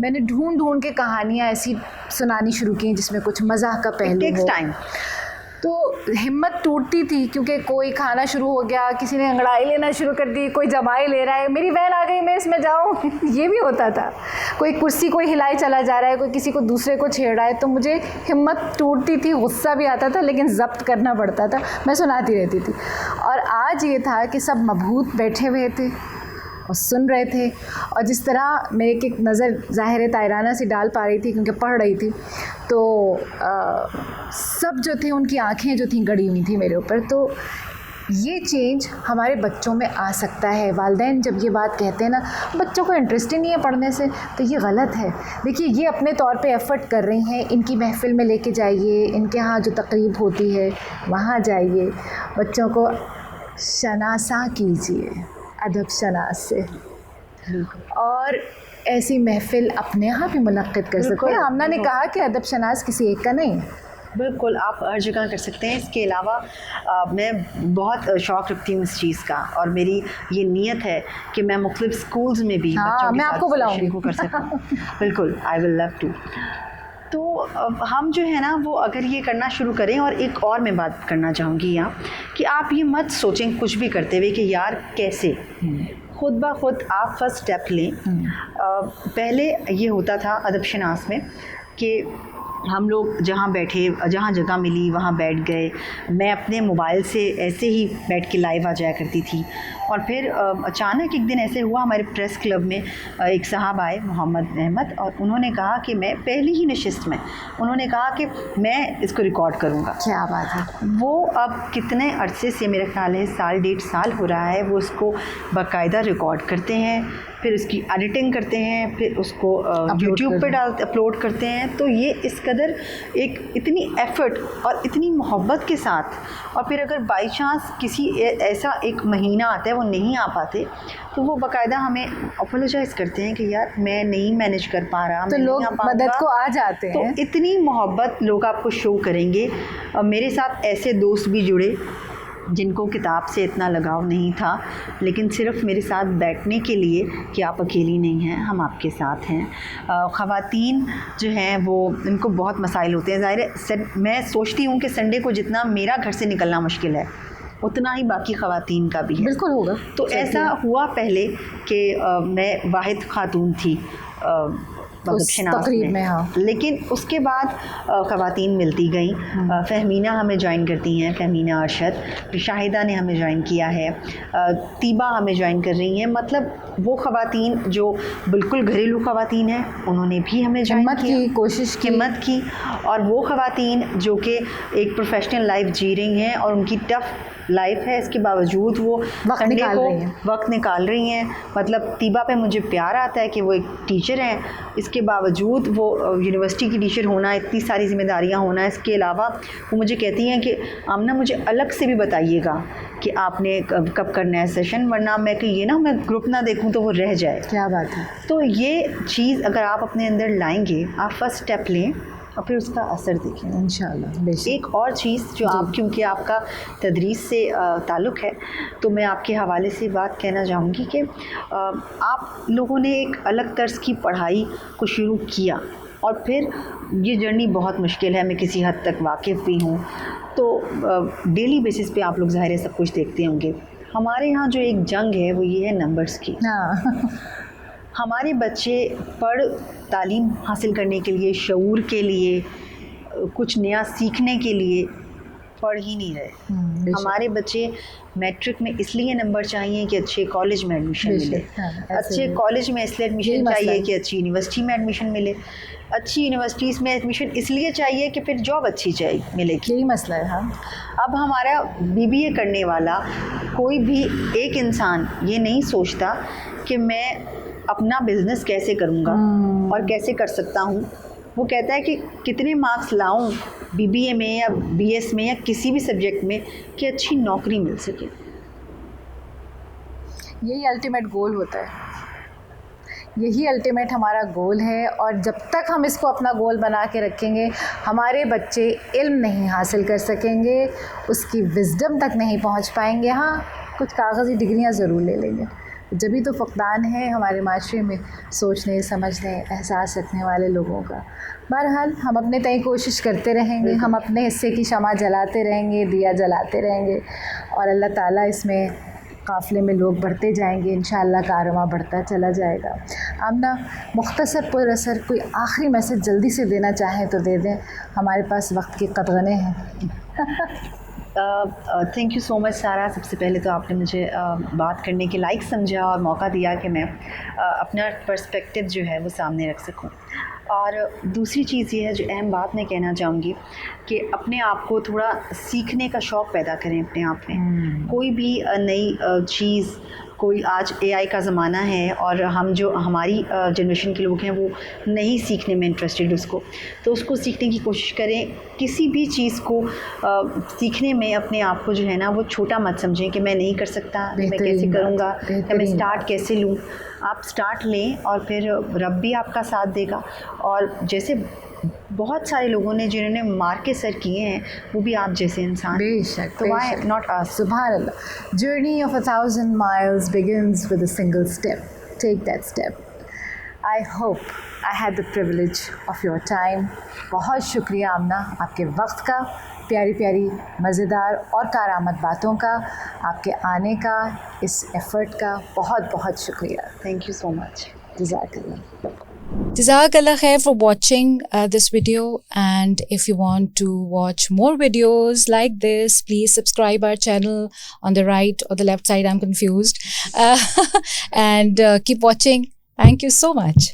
मैंने ढूंढ के कहानियाँ ऐसी सुनानी शुरू की जिसमें कुछ मज़ाक का पहलू हो। तो हिम्मत टूटती थी क्योंकि कोई खाना शुरू हो गया, किसी ने अंगड़ाई लेना शुरू कर दी, कोई जमाई ले रहा है, मेरी वैन आ गई मैं इसमें जाऊँ ये भी होता था। कोई कुर्सी कोई हिलाए चला जा रहा है, कोई किसी को दूसरे को छेड़ रहा है, तो मुझे हिम्मत टूटती थी, गुस्सा भी आता था, लेकिन ज़ब्त करना पड़ता था, मैं सुनाती रहती थी। और आज ये था कि सब मबहूत बैठे हुए थे और सुन रहे थे, और जिस तरह मेरे एक नज़र ज़ाहिर तायराना सी डाल पा रही थी क्योंकि पढ़ रही थी, तो सब जो थे उनकी आंखें जो थी गड़ी हुई थी मेरे ऊपर। तो ये चेंज हमारे बच्चों में आ सकता है। वालिदैन जब ये बात कहते हैं ना, बच्चों को इंटरेस्ट ही नहीं है पढ़ने से, तो ये गलत है। देखिए, ये अपने तौर पे एफ़र्ट कर रही हैं, इनकी महफ़िल में लेके जाइए, इनके यहाँ जो तकरीब होती है वहाँ जाइए, बच्चों को शनासा कीजिए अदब शनास से, और ऐसी महफ़िल अपने यहाँ भी मुनक्किद कर सकते हैं। आमना ने कहा कि अदब शनास किसी एक का नहीं है। बिल्कुल, आप हर जगह कर सकते हैं। इसके अलावा मैं बहुत शौक़ रखती हूँ इस चीज़ का, और मेरी ये नीयत है कि मैं मुख्तलिफ स्कूल्स में भी बच्चों मैं आपको बुलाऊंगी को कर सकूँ। बिल्कुल, आई विल लव टू। तो हम जो है ना वो अगर ये करना शुरू करें, और एक और मैं बात करना चाहूँगी यहाँ कि आप ये मत सोचें कुछ भी करते हुए कि यार कैसे, खुद ब खुद आप फर्स्ट स्टेप लें। पहले ये होता था अदब शनास में कि हम लोग जहाँ बैठे, जहाँ जगह मिली वहाँ बैठ गए। मैं अपने मोबाइल से ऐसे ही बैठ के लाइव आ जाया करती थी, और फिर अचानक एक दिन ऐसे हुआ, हमारे प्रेस क्लब में एक साहब आए, मोहम्मद अहमद, और उन्होंने कहा कि मैं पहली ही नशिस्त में उन्होंने कहा कि मैं इसको रिकॉर्ड करूँगा। क्या बात है। वो अब कितने अरसे से, मेरा ख्याल है 1.5 साल हो रहा है, वो उसको बाकायदा रिकॉर्ड करते हैं, फिर उसकी एडिटिंग करते हैं, फिर उसको यूट्यूब पे अपलोड करते हैं। तो ये इस कदर एक इतनी एफ़र्ट और इतनी मोहब्बत के साथ, और फिर अगर बाई चांस किसी ऐसा एक महीना आता है वो नहीं आ पाते, तो वो बाकायदा हमें अपोलोजाइज़ करते हैं कि यार मैं नहीं मैनेज कर पा रहा, तो लोग मदद को आ जाते हैं। तो इतनी मोहब्बत लोग आपको शो करेंगे। मेरे साथ ऐसे दोस्त भी जुड़े जिनको किताब से इतना लगाव नहीं था, लेकिन सिर्फ़ मेरे साथ बैठने के लिए कि आप अकेली नहीं हैं, हम आपके साथ हैं। ख़वातीन जो हैं वो, इनको बहुत मसाइल होते हैं। ज़ाहिर है मैं सोचती हूँ कि संडे को जितना मेरा घर से निकलना मुश्किल है, उतना ही बाकी ख़वातीन का भी है। बिल्कुल होगा। तो ऐसा हुआ पहले कि मैं वाहिद खातून थी तकरीब में। हाँ, लेकिन उसके बाद ख़वातीन मिलती गई। फ़हमीना हमें ज्वाइन करती हैं, फ़हमीना अरशद, शाहिदा ने हमें ज्वाइन किया है, तीबा हमें ज्वाइन कर रही हैं। मतलब वो ख़वातीन जो बिल्कुल घरेलू ख़वातीन हैं, उन्होंने भी हमें ज्वाइन की, कोशिश की, हिम्मत की। और वो ख़वातीन जो कि एक प्रोफेशनल लाइफ जी रही हैं और उनकी टफ़ लाइफ है, इसके बावजूद वो संडे को वक्त निकाल रही हैं। मतलब तीबा पे मुझे प्यार आता है कि वो एक टीचर हैं, इसके बावजूद वो यूनिवर्सिटी की टीचर होना, इतनी सारी जिम्मेदारियां होना, इसके अलावा वो मुझे कहती हैं कि आमना मुझे अलग से भी बताइएगा कि आपने कब करना है सेशन, वरना मैं कि ये ना मैं ग्रुप ना देखूं तो वो रह जाए। क्या बात है। तो ये चीज़ अगर आप अपने अंदर लाएंगे, आप फर्स्ट स्टेप लें और फिर उसका असर देखें इंशाल्लाह। एक और चीज़ जो आप, क्योंकि आपका तदरीस से ताल्लुक़ है, तो मैं आपके हवाले से बात कहना चाहूँगी कि आप लोगों ने एक अलग तर्ज की पढ़ाई को शुरू किया, और फिर ये जर्नी बहुत मुश्किल है, मैं किसी हद तक वाकिफ़ भी हूँ। तो डेली बेसिस पे आप लोग ज़ाहिर है सब कुछ देखते होंगे। हमारे यहाँ जो एक जंग है वो ये है नंबर्स की। हमारे बच्चे पढ़ तालीम हासिल करने के लिए, शऊर के लिए, कुछ नया सीखने के लिए पढ़ ही नहीं रहे। हमारे बच्चे मैट्रिक में इसलिए नंबर चाहिए कि अच्छे कॉलेज में एडमिशन मिले, अच्छे कॉलेज में इसलिए एडमिशन चाहिए कि अच्छी यूनिवर्सिटी में एडमिशन मिले, अच्छी यूनिवर्सिटीज़ में एडमिशन इसलिए चाहिए कि फिर जॉब अच्छी चाहिए मिलेगी। यही मसला है। हाँ, अब हमारा BBA करने वाला कोई भी एक इंसान ये नहीं सोचता कि मैं अपना बिज़नेस कैसे करूँगा और कैसे कर सकता हूँ। वो कहता है कि कितने मार्क्स लाऊं BBA में या BS में या किसी भी सब्जेक्ट में कि अच्छी नौकरी मिल सके। यही अल्टीमेट गोल होता है, यही अल्टीमेट हमारा गोल है। और जब तक हम इसको अपना गोल बना के रखेंगे, हमारे बच्चे इल्म नहीं हासिल कर सकेंगे, उसकी विज़डम तक नहीं पहुंच पाएंगे। हाँ, कुछ कागज़ी डिग्रियां ज़रूर ले लेंगे, जब भी तो फ़क़दान है हमारे माशरे में सोचने, समझने, एहसास रखने वाले लोगों का। बहरहाल हम अपने तय कोशिश करते रहेंगे, हम अपने हिस्से की शमा जलाते रहेंगे, दिया जलाते रहेंगे और अल्लाह ताला इसमें काफ़िले में लोग बढ़ते जाएंगे, इंशाअल्लाह कारवां बढ़ता चला जाएगा। आमना, मुख्तसर पुरअसर कोई आखिरी मैसेज जल्दी से देना चाहें तो दे दें, हमारे पास वक्त के कतगने हैं। थैंक यू सो मच सारा। सबसे पहले तो आपने मुझे बात करने के लायक समझा और मौका दिया कि मैं अपना पर्सपेक्टिव जो है वो सामने रख सकूं। और दूसरी चीज़ ये है, जो अहम बात मैं कहना चाहूँगी कि अपने आप को थोड़ा सीखने का शौक़ पैदा करें अपने आप में। कोई भी नई चीज़, कोई आज एआई का ज़माना है और हम जो हमारी जनरेशन के लोग हैं वो नहीं सीखने में इंटरेस्टेड तो उसको सीखने की कोशिश करें। किसी भी चीज़ को सीखने में अपने आप को जो है ना वो छोटा मत समझें कि मैं नहीं कर सकता, मैं कैसे करूँगा, या मैं स्टार्ट कैसे लूँ। आप स्टार्ट लें और फिर रब भी आपका साथ देगा। और जैसे बहुत सारे लोगों ने जिन्होंने मार के सर किए हैं वो भी आप जैसे इंसान, बेशक, तो व्हाई नॉट अस। सुभान अल्लाह। Journey of 1,000 miles begins with a single step. Take that step. I hope I had the privilege of your time. बहुत शुक्रिया आमना, आपके वक्त का, प्यारी प्यारी मज़ेदार और कारआमद बातों का, आपके आने का, इस एफ़र्ट का बहुत बहुत शुक्रिया। Thank you so much. जज़ाकल्लाह। Jazakallah khair for watching this video, and if you want to watch more videos like this, please subscribe our channel on the right or the left side, I'm confused, and keep watching. Thank you so much.